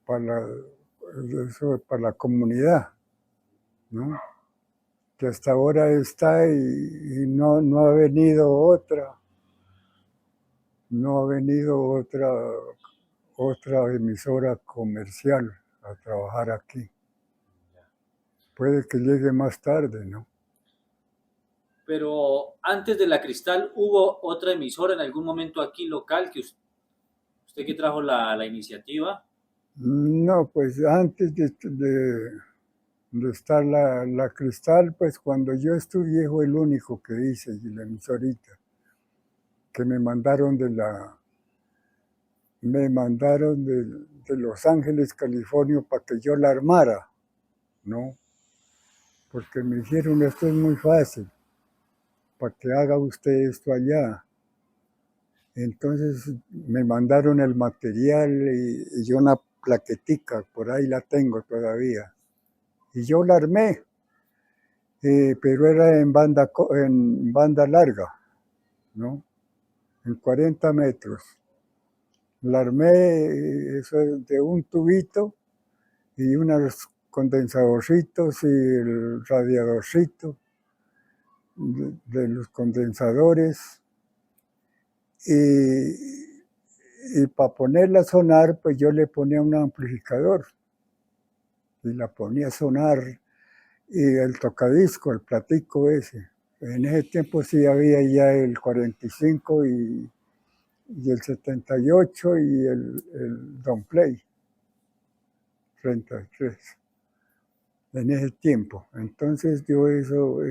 para eso para la comunidad, ¿no? Que hasta ahora está y no ha venido otra emisora comercial a trabajar aquí. Puede que llegue más tarde, ¿no? Pero antes de la Cristal, ¿hubo otra emisora en algún momento aquí local que usted que trajo la iniciativa? No, pues antes de estar la Cristal, pues cuando yo estudié fue el único que hice, y la emisorita, que me mandaron de Los Ángeles, California, para que yo la armara, ¿no? Porque me dijeron, esto es muy fácil, para que haga usted esto allá. Entonces me mandaron el material y yo una plaquetica, por ahí la tengo todavía. Y yo la armé, pero era en banda larga, ¿no? En 40 metros. La armé eso de un tubito y unos condensadorcitos y el radiadorcito de los condensadores. Y para ponerla a sonar, pues yo le ponía un amplificador y la ponía a sonar y el tocadisco, el platico ese. En ese tiempo sí había ya el 45 y el 78 y el Don Play 33 en ese tiempo. Entonces yo eso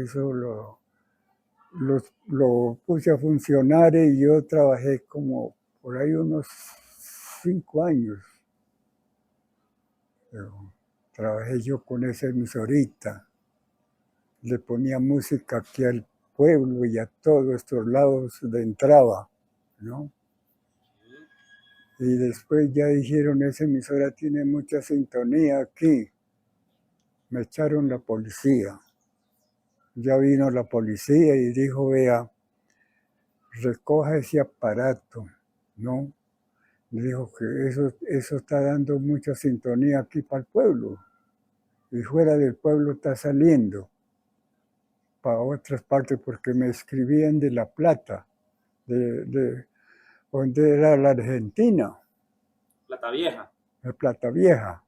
lo puse a funcionar y yo trabajé como por ahí unos 5 años. Trabajé yo con esa emisorita. Le ponía música aquí al pueblo y a todos estos lados de entrada, ¿no? Y después ya dijeron, esa emisora tiene mucha sintonía aquí. Me echaron la policía. Ya vino la policía y dijo, vea, recoja ese aparato, ¿no? Dijo que eso está dando mucha sintonía aquí para el pueblo. Y fuera del pueblo está saliendo para otras partes porque me escribían de La Plata, de donde era la Argentina, Plata Vieja. de Plata Vieja.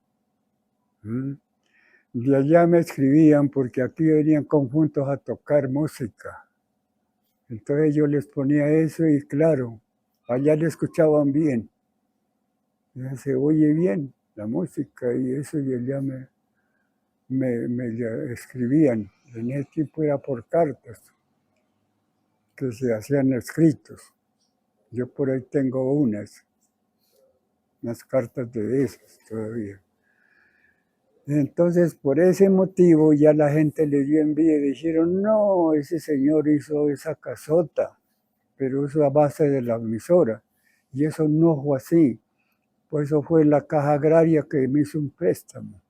¿Mm? De allá me escribían porque aquí venían conjuntos a tocar música. Entonces yo les ponía eso y claro, allá le escuchaban bien. Ya se oye bien la música y eso y allá me escribían. En ese tiempo era por cartas que se hacían escritos. Yo por ahí tengo unas cartas de esas todavía. Entonces, por ese motivo ya la gente le dio envidia y dijeron, no, ese señor hizo esa casota, pero eso a base de la emisora. Y eso no fue así. Pues eso fue la Caja Agraria que me hizo un préstamo.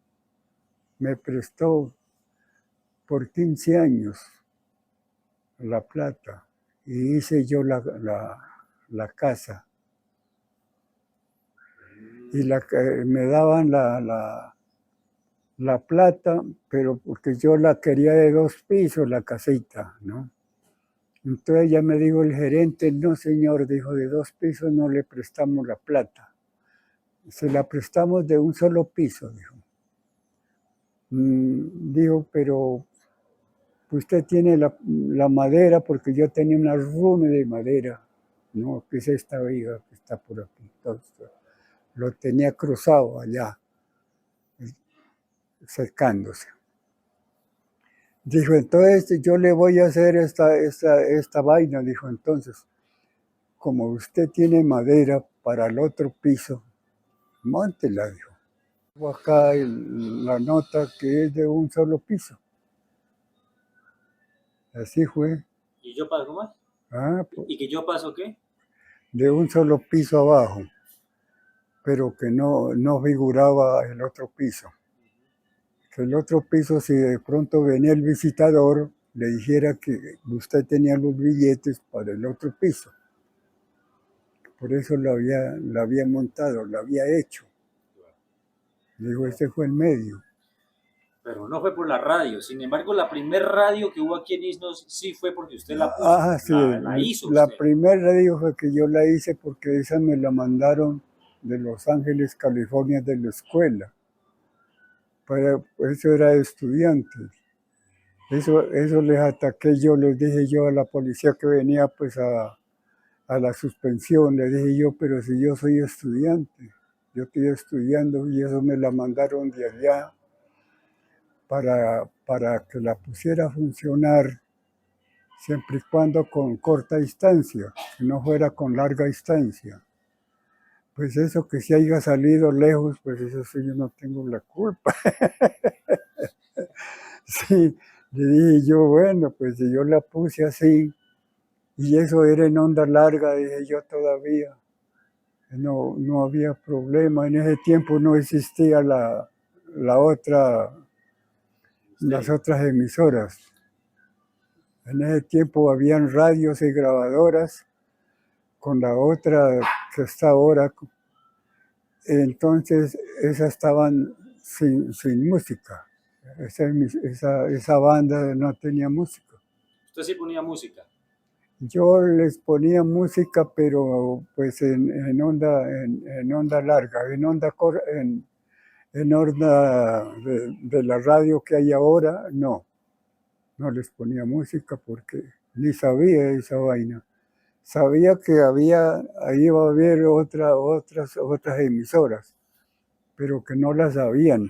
Me prestó por 15 años la plata y hice yo la casa. Y me daban la plata, pero porque yo la quería de 2 pisos, la casita, ¿no? Entonces ya me dijo el gerente, no señor, dijo, de 2 pisos no le prestamos la plata. Se la prestamos de un solo piso, dijo. Dijo, pero usted tiene la madera, porque yo tenía una rune de madera, ¿no? Que es esta viga que está por aquí. Entonces, lo tenía cruzado allá, secándose. Dijo, entonces yo le voy a hacer esta vaina, dijo, entonces, como usted tiene madera para el otro piso, móntela, dijo. Acá la nota que es de un solo piso. Así fue. ¿Y yo paso más? ¿Y que yo paso qué? De un solo piso abajo, pero que no figuraba el otro piso. Que el otro piso, si de pronto venía el visitador, le dijera que usted tenía los billetes para el otro piso. Por eso lo había montado, lo había hecho. Digo, ese fue el medio. Pero no fue por la radio. Sin embargo, la primer radio que hubo aquí en Isnos sí fue porque usted la puso. Sí, la hizo usted. La primera radio fue que yo la hice porque esa me la mandaron de Los Ángeles, California, de la escuela. Eso era de estudiantes. Eso les ataqué yo, les dije yo a la policía que venía pues a la suspensión, le dije yo, pero si yo soy estudiante, yo estoy estudiando y eso me la mandaron de allá para que la pusiera a funcionar siempre y cuando con corta distancia, que no fuera con larga distancia. Pues eso que si haya salido lejos, pues eso sí yo no tengo la culpa. Sí, le dije yo, bueno, pues si yo la puse así, y eso era en onda larga, dije yo todavía. No había problema. En ese tiempo no existía las otras emisoras. En ese tiempo habían radios y grabadoras con la otra que está ahora. Entonces, esas estaban sin música. Esa banda no tenía música. ¿Usted sí ponía música? Yo les ponía música, pero pues en onda larga, en onda de la radio que hay ahora, no les ponía música porque ni sabía esa vaina. Sabía que ahí iba a haber otras emisoras, pero que no las sabían,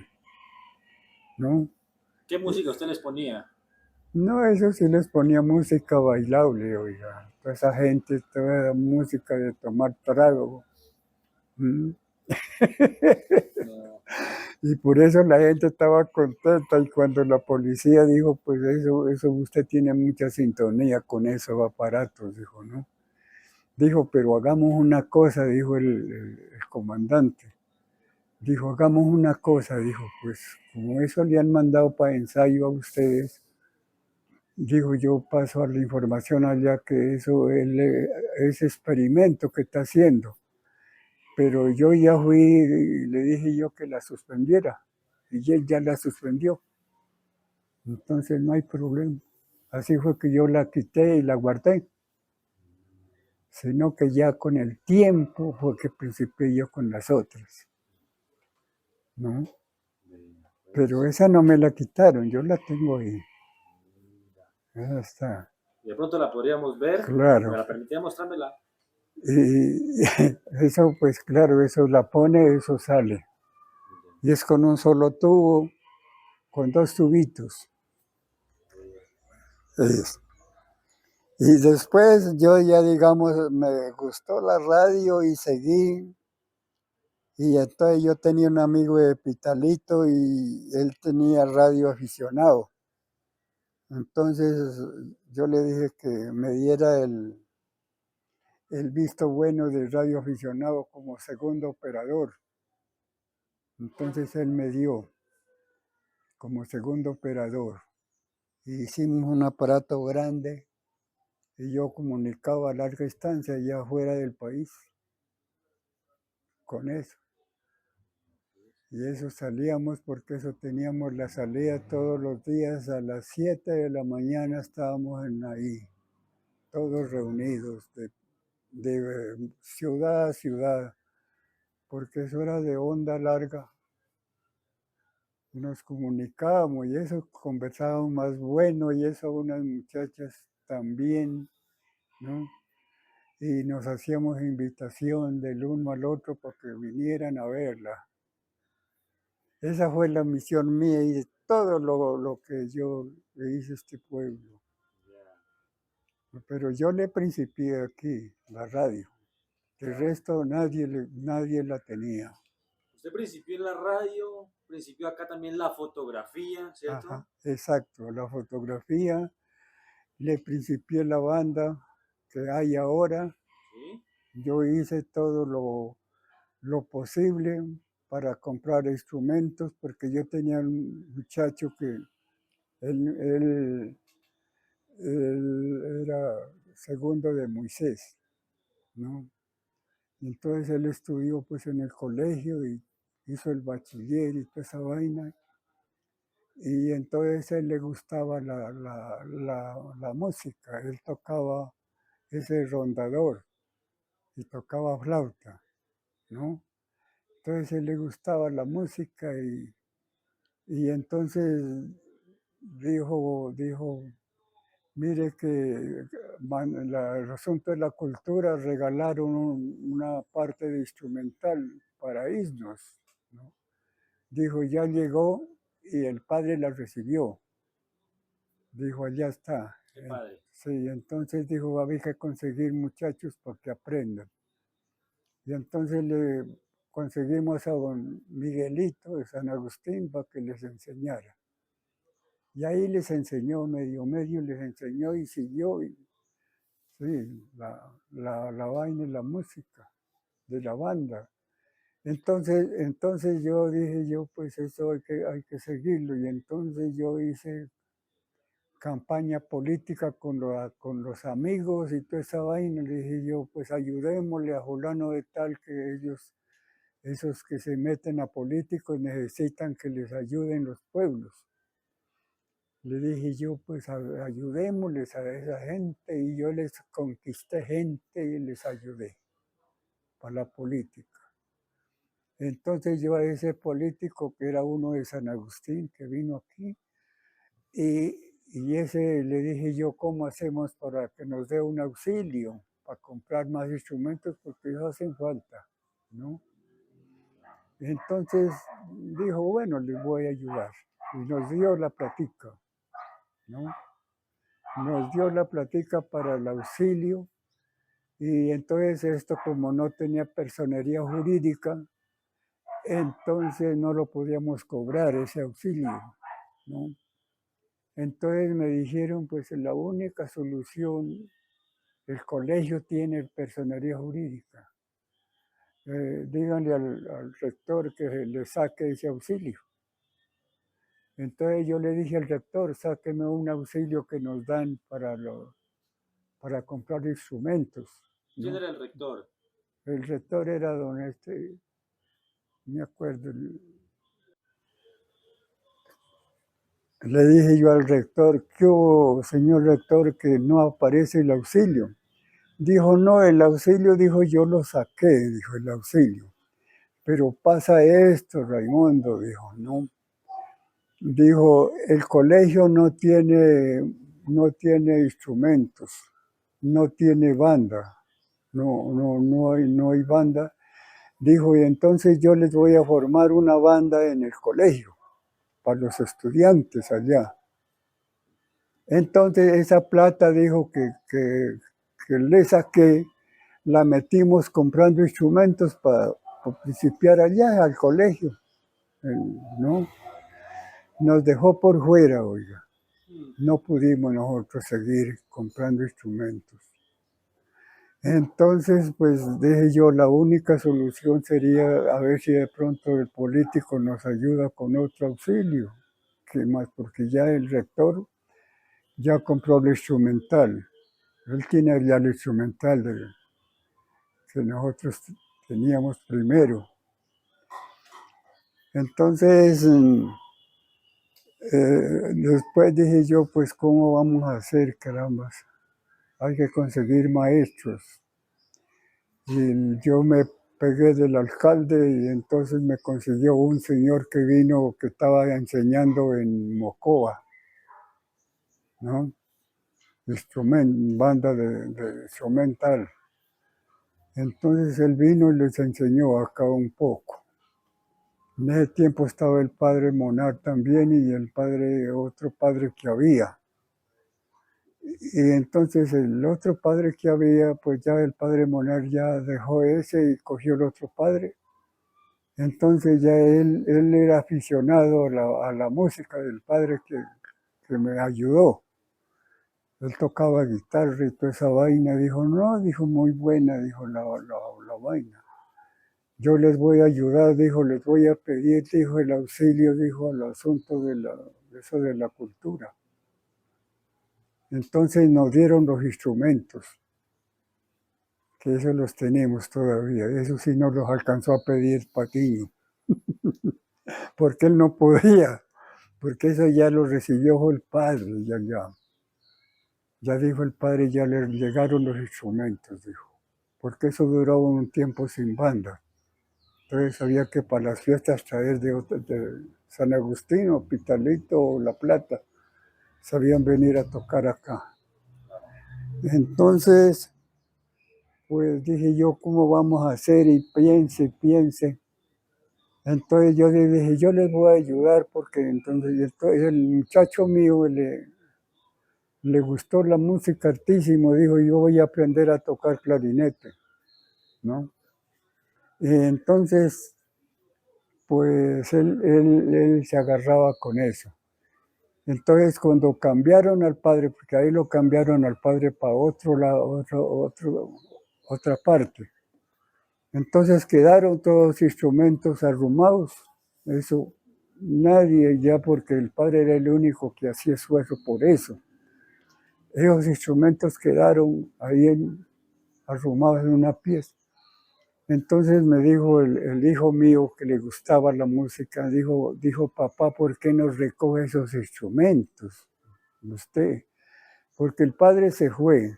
¿no? ¿Qué música usted les ponía? No, eso sí les ponía música bailable, oiga. Toda esa gente, toda música de tomar trago. No. Y por eso la gente estaba contenta y cuando la policía dijo, pues eso usted tiene mucha sintonía con esos aparatos, dijo, ¿no? Dijo, pero hagamos una cosa, dijo el comandante. Dijo, hagamos una cosa, dijo, pues como eso le han mandado para ensayo a ustedes, dijo, yo paso a la información allá que eso es experimento que está haciendo. Pero yo ya fui y le dije yo que la suspendiera y él ya la suspendió. Entonces no hay problema. Así fue que yo la quité y la guardé. Sino que ya con el tiempo fue que principié yo con las otras, ¿no? Pero esa no me la quitaron, yo la tengo ahí. Esa está. De pronto la podríamos ver. Claro. ¿Me la permitía mostrármela? Y eso, pues claro, eso la pone, eso sale. Y es con un solo tubo, con 2 tubitos. Eso. Y después yo ya, digamos, me gustó la radio y seguí. Y entonces yo tenía un amigo de Pitalito y él tenía radio aficionado. Entonces yo le dije que me diera el visto bueno de radio aficionado como segundo operador. Entonces él me dio como segundo operador. Y hicimos un aparato grande y yo comunicaba a larga distancia allá fuera del país con eso. Y eso salíamos porque eso teníamos la salida todos los días a las 7 de la mañana estábamos ahí, todos reunidos de ciudad a ciudad, porque eso era de onda larga. Nos comunicábamos y eso conversábamos más bueno y eso unas muchachas también, ¿no? Y nos hacíamos invitación del uno al otro para que vinieran a verla. Esa fue la misión mía y de todo lo que yo le hice a este pueblo. Pero yo le principié aquí, la radio. El resto nadie la tenía. Usted principió en la radio, principió acá también la fotografía, ¿cierto? Ajá, exacto, la fotografía, le principié la banda que hay ahora. ¿Sí? Yo hice todo lo posible para comprar instrumentos porque yo tenía un muchacho que él era segundo de Moisés, ¿no? Y entonces él estudió pues en el colegio y hizo el bachiller y toda esa vaina. Y entonces a él le gustaba la música, él tocaba ese rondador y tocaba flauta, ¿no? Entonces a él le gustaba la música y entonces dijo, mire que el asunto de la cultura regalaron una parte de instrumental para irnos, ¿no? Dijo, ya llegó y el padre la recibió. Dijo, allá está. Qué padre. Sí, entonces dijo, había que conseguir muchachos para que aprendan. Y entonces le conseguimos a don Miguelito de San Agustín para que les enseñara. Y ahí les enseñó, medio les enseñó y siguió. Y, sí, la vaina y la música de la banda. Entonces yo dije, pues eso hay que seguirlo. Y entonces yo hice campaña política con los amigos y toda esa vaina. Le dije yo, pues ayudémosle a fulano de tal que esos que se meten a políticos necesitan que les ayuden los pueblos. Le dije yo, pues ayudémosles a esa gente y yo les conquisté gente y les ayudé para la política. Entonces yo a ese político que era uno de San Agustín que vino aquí y ese le dije yo, ¿cómo hacemos para que nos dé un auxilio para comprar más instrumentos? Porque ellos hacen falta, ¿no? Entonces dijo, bueno, les voy a ayudar. Y nos dio la platica, ¿no? Nos dio la platica para el auxilio y entonces esto como no tenía personería jurídica, entonces no lo podíamos cobrar ese auxilio, ¿no? Entonces me dijeron, pues la única solución, el colegio tiene personería jurídica. Díganle al rector que le saque ese auxilio. Entonces yo le dije al rector, sáqueme un auxilio que nos dan para comprar instrumentos, ¿no? ¿Quién era el rector? El rector era me acuerdo. Le dije yo al rector, ¿qué hubo, señor rector, que no aparece el auxilio? Dijo, no, el auxilio, dijo, yo lo saqué, dijo, el auxilio. Pero pasa esto, Raimundo, dijo, ¿no? Dijo, el colegio no tiene instrumentos, no tiene banda, no hay banda. Dijo, y entonces yo les voy a formar una banda en el colegio, para los estudiantes allá. Entonces esa plata dijo que le saqué, la metimos comprando instrumentos para principiar allá al colegio, ¿no? Nos dejó por fuera, oiga. No pudimos nosotros seguir comprando instrumentos. Entonces, pues dije yo, la única solución sería a ver si de pronto el político nos ayuda con otro auxilio, que más, porque ya el rector ya compró el instrumental. Él tiene ya el instrumental que nosotros teníamos primero. Entonces, después dije yo, pues, ¿cómo vamos a hacer, carambas? Hay que conseguir maestros. Y yo me pegué del alcalde y entonces me consiguió un señor que vino, que estaba enseñando en Mocoa, ¿no? Banda de instrumental. Entonces él vino y les enseñó acá un poco. En ese tiempo estaba el padre Monar también y otro padre que había. Y entonces el otro padre que había, pues ya el padre Monar ya dejó ese y cogió el otro padre. Entonces ya él era aficionado a la música del padre que me ayudó. Él tocaba guitarra y toda esa vaina. Dijo, no, dijo, muy buena, dijo la vaina. Yo les voy a ayudar, dijo, les voy a pedir, dijo, el auxilio, dijo, al asunto de eso de la cultura. Entonces nos dieron los instrumentos, que esos los tenemos todavía. Eso sí nos los alcanzó a pedir Patiño, porque él no podía, porque eso ya lo recibió el padre, ya dijo el padre, ya le llegaron los instrumentos, dijo, porque eso duró un tiempo sin banda. Entonces había que para las fiestas traer de San Agustín, o Pitalito o La Plata, sabían venir a tocar acá. Entonces, pues dije yo, ¿cómo vamos a hacer? Y piense. Entonces yo dije, yo les voy a ayudar porque entonces el muchacho mío le gustó la música hartísimo, dijo, yo voy a aprender a tocar clarinete, ¿no? Y entonces, pues él se agarraba con eso. Entonces, cuando cambiaron al padre, porque ahí lo cambiaron al padre para otro lado, otra parte, entonces quedaron todos los instrumentos arrumados. Eso, nadie ya, porque el padre era el único que hacía esfuerzo por eso. Esos instrumentos quedaron ahí arrumados en una pieza. Entonces me dijo el hijo mío que le gustaba la música, dijo, papá, ¿por qué no recoge esos instrumentos? Usted, porque el padre se fue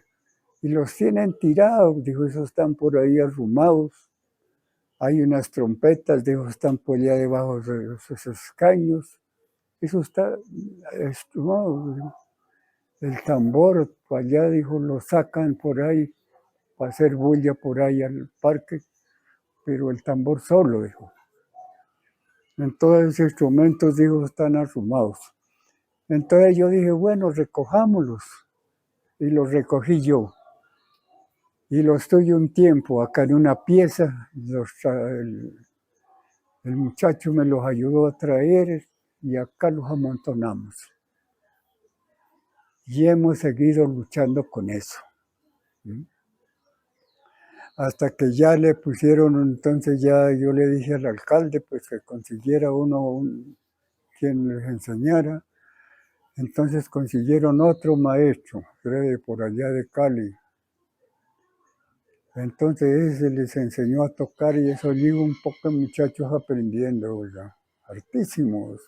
y los tienen tirados, dijo, esos están por ahí arrumados. Hay unas trompetas, dijo, están por allá debajo de esos escaños. Eso está estrumado. El tambor, allá, dijo, lo sacan por ahí para hacer bulla por ahí al parque, pero el tambor solo, dijo. En todos los instrumentos, dijo, están arrumados. Entonces yo dije, bueno, recojámoslos. Y los recogí yo. Y los estoy un tiempo acá en una pieza. El muchacho me los ayudó a traer y acá los amontonamos. Y hemos seguido luchando con eso. Hasta que ya le pusieron, entonces ya yo le dije al alcalde pues que consiguiera quien les enseñara. Entonces consiguieron otro maestro, creo, por allá de Cali. Entonces ese les enseñó a tocar y eso digo un poco muchachos aprendiendo, ya, hartísimos.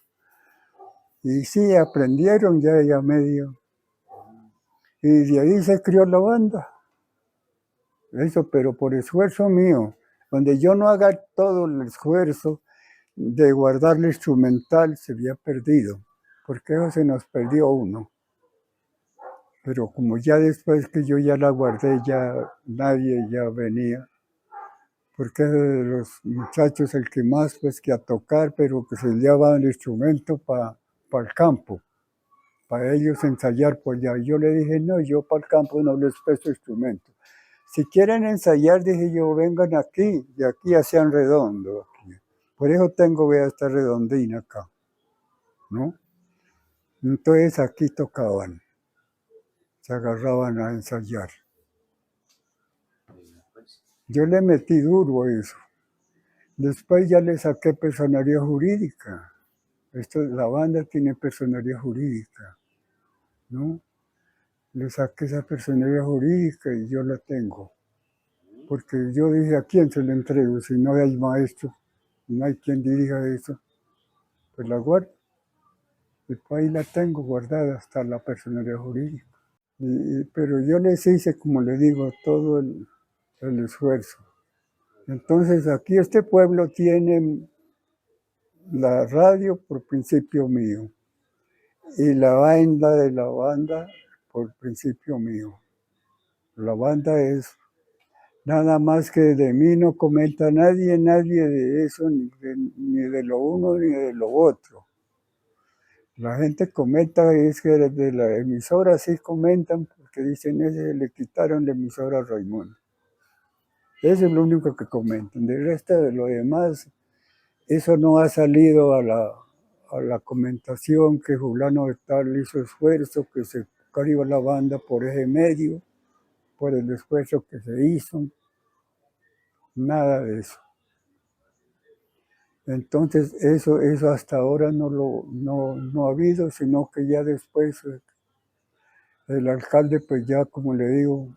Y sí, aprendieron ya medio. Y de ahí se crió la banda. Eso, pero por esfuerzo mío. Donde yo no haga todo el esfuerzo de guardar el instrumental, se había perdido. Porque eso se nos perdió uno. Pero como ya después que yo ya la guardé, ya nadie ya venía. Porque es de los muchachos el que más, pues, que a tocar, pero que se llevaba el instrumento para el campo. para ellos ensayar por allá. Yo le dije, no, yo para el campo no les presto instrumento. Si quieren ensayar, dije yo, vengan aquí, y aquí hacían redondo. Aquí. Por eso tengo, vea, esta redondina acá, ¿no? Entonces aquí tocaban, se agarraban a ensayar. Yo le metí duro a eso. Después ya le saqué personalidad jurídica. La banda tiene personalidad jurídica, ¿no? Le saqué esa personalidad jurídica y yo la tengo. Porque yo dije, ¿a quién se la entrego? Si no hay maestro, no hay quien dirija eso, pues la guardo. Después ahí la tengo guardada hasta la personalidad jurídica. Pero yo les hice, como le digo, todo el esfuerzo. Entonces aquí este pueblo tiene la radio por principio mío y la banda de la banda por principio mío. La banda es nada más que de mí no comenta nadie de eso, ni de lo uno ni de lo otro. La gente comenta, es que de la emisora sí comentan, porque dicen, ese le quitaron la emisora a Raimundo. Eso es lo único que comentan. De resto de lo demás, eso no ha salido a la comentación que fulano de tal hizo esfuerzo, que se cariba la banda por ese medio, por el esfuerzo que se hizo. Nada de eso. Entonces, eso hasta ahora no ha habido, sino que ya después el alcalde, pues ya, como le digo,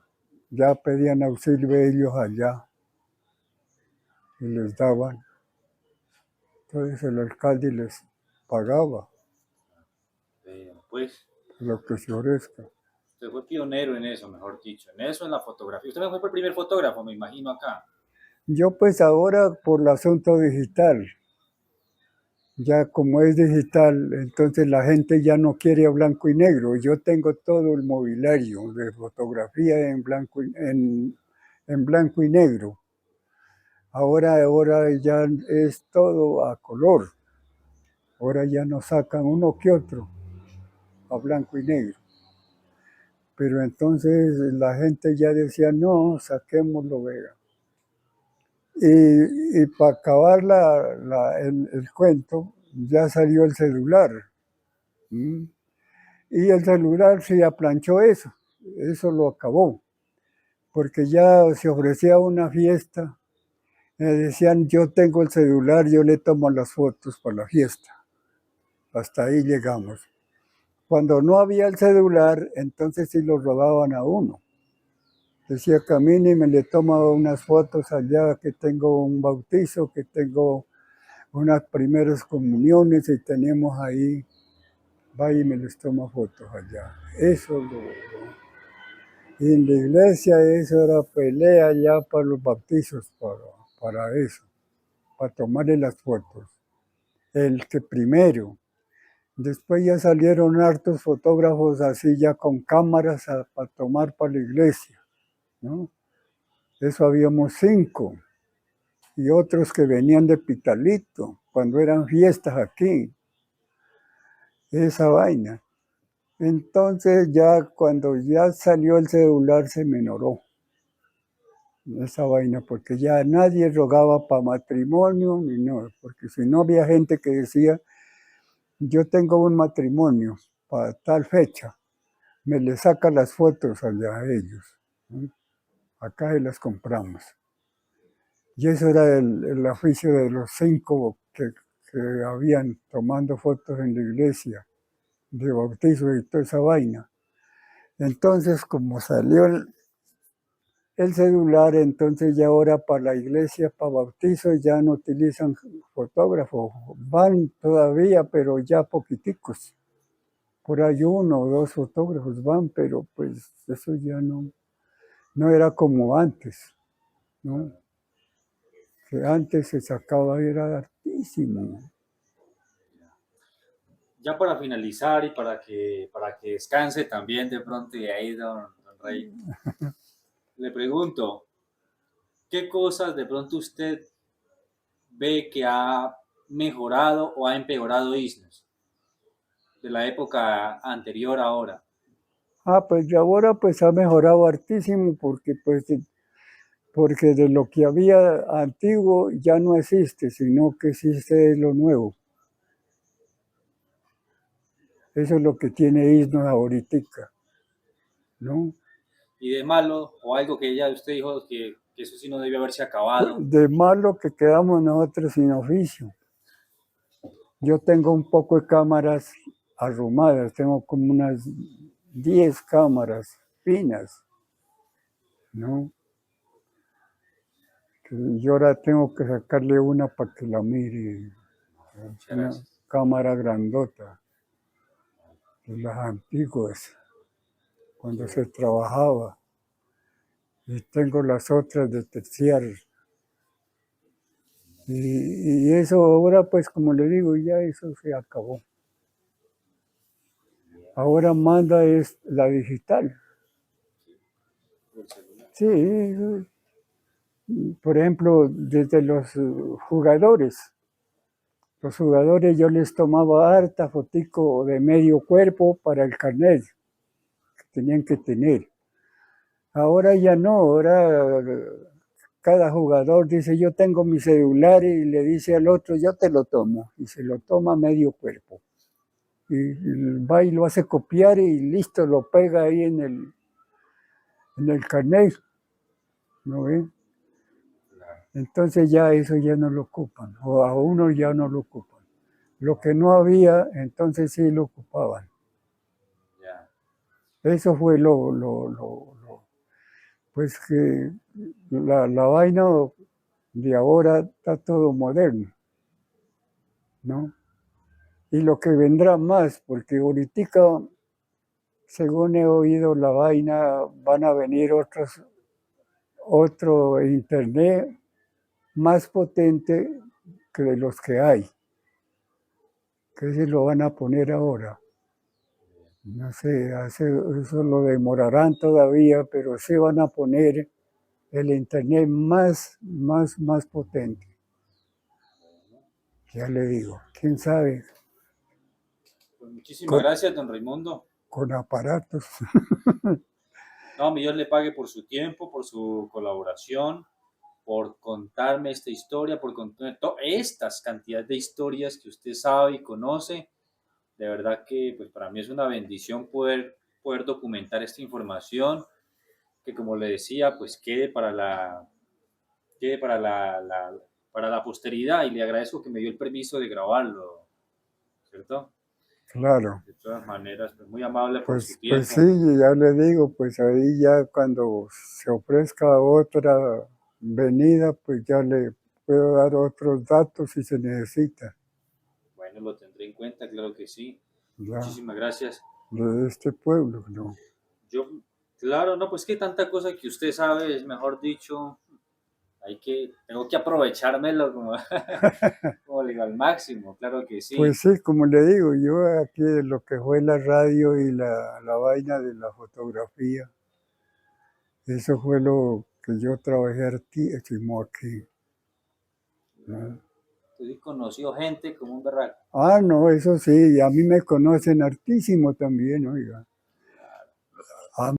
ya pedían auxilio ellos allá y les daban. Entonces el alcalde les pagaba Pues lo que se ofrezca. usted fue pionero en eso, mejor dicho, en eso, en la fotografía. Usted fue el primer fotógrafo, me imagino, acá. Yo pues ahora por el asunto digital, ya como es digital, entonces la gente ya no quiere a blanco y negro. Yo tengo todo el mobiliario de fotografía en blanco y negro. Ahora ya es todo a color. Ahora ya nos sacan uno que otro a blanco y negro. Pero entonces la gente ya decía, no, saquémoslo, vea. Y para acabar el cuento, ya salió el celular. ¿Mm? Y el celular se aplanchó eso lo acabó, porque ya se ofrecía una fiesta, me decían, yo tengo el celular, yo le tomo las fotos para la fiesta. Hasta ahí llegamos. Cuando no había el celular, entonces sí lo robaban a uno. Decía, camine y me le toma unas fotos allá, que tengo un bautizo, que tengo unas primeras comuniones y tenemos ahí, va y me les toma fotos allá. Eso y en la iglesia eso era pelea ya para los bautizos, para eso, para tomarle las fotos. El que primero. Después ya salieron hartos fotógrafos así ya con cámaras para tomar para la iglesia, ¿no? Eso habíamos 5 y otros que venían de Pitalito cuando eran fiestas aquí, esa vaina. Entonces ya cuando ya salió el celular se menoró esa vaina, porque ya nadie rogaba para matrimonio ni nada, porque si no había gente que decía, yo tengo un matrimonio para tal fecha, me le saca las fotos allá a ellos, ¿no? Acá y las compramos. Y eso era el oficio de los 5 que habían tomando fotos en la iglesia de bautizo y toda esa vaina. Entonces, como salió el celular, entonces ya ahora para la iglesia, para bautizo, ya no utilizan fotógrafos. Van todavía, pero ya poquiticos. Por ahí 1 o 2 fotógrafos van, pero pues eso ya no era como antes, ¿no? Que antes se sacaba, era hartísimo. Ya para finalizar y para que descanse también de pronto y ahí, don Rey, le pregunto, ¿qué cosas de pronto usted ve que ha mejorado o ha empeorado Isnes? de la época anterior a ahora. Ah, pues de ahora pues ha mejorado hartísimo porque de lo que había antiguo ya no existe, sino que existe lo nuevo. Eso es lo que tiene Isnos ahoritica, ¿no? Y de malo, o algo que ya usted dijo que eso sí no debió haberse acabado. De malo que quedamos nosotros sin oficio. Yo tengo un poco de cámaras arrumadas, tengo como unas 10 cámaras finas, ¿no? Yo ahora tengo que sacarle una para que la mire, Muchas una gracias. cámara grandota, de las antiguas, Qué cuando se bueno. trabajaba. Y tengo las otras de terciar. Y eso ahora, pues como le digo, ya eso se acabó. Ahora manda es la digital. El celular. Sí, por ejemplo, desde los jugadores. Los jugadores yo les tomaba harta fotico de medio cuerpo para el carnet que tenían que tener. Ahora ya no, ahora cada jugador dice yo tengo mi celular y le dice al otro yo te lo tomo y se lo toma medio cuerpo. Y va y lo hace copiar y listo, lo pega ahí en el carnet, ¿no ve? Claro, Entonces ya eso ya no lo ocupan, o a uno ya no lo ocupan. Lo que no había, entonces sí lo ocupaban. ya. Eso fue pues que la vaina de ahora está todo moderno, ¿no? Y lo que vendrá más, porque ahorita, según he oído la vaina, van a venir otro internet más potente que de los que hay, que se lo van a poner ahora. No sé, eso lo demorarán todavía, pero sí van a poner el internet más potente. Ya le digo, quién sabe, Pues muchísimas con, gracias, don Raimundo. con aparatos. No, mi Dios le pague por su tiempo, por su colaboración, por contarme esta historia, por contarme estas cantidades de historias que usted sabe y conoce. De verdad que pues para mí es una bendición poder documentar esta información que como le decía, pues quede para la posteridad y le agradezco que me dio el permiso de grabarlo, ¿cierto? Claro, De todas maneras, pues muy amable por su pues sí, tiempo. ya le digo, pues ahí ya cuando se ofrezca otra venida, pues ya le puedo dar otros datos si se necesita, Bueno, lo tendré en cuenta, claro que sí. ya, Muchísimas gracias. de este pueblo, ¿no? Yo, claro, no, pues que tanta cosa que usted sabe, es mejor dicho, tengo que aprovechármelo como, como le digo, al máximo, claro que sí. Pues sí, como le digo, yo aquí de lo que fue la radio y la vaina de la fotografía, eso fue lo que yo trabajé hartísimo aquí, ¿no? Entonces conoció gente como un berraco. Ah, no, eso sí, a mí me conocen hartísimo también, oiga.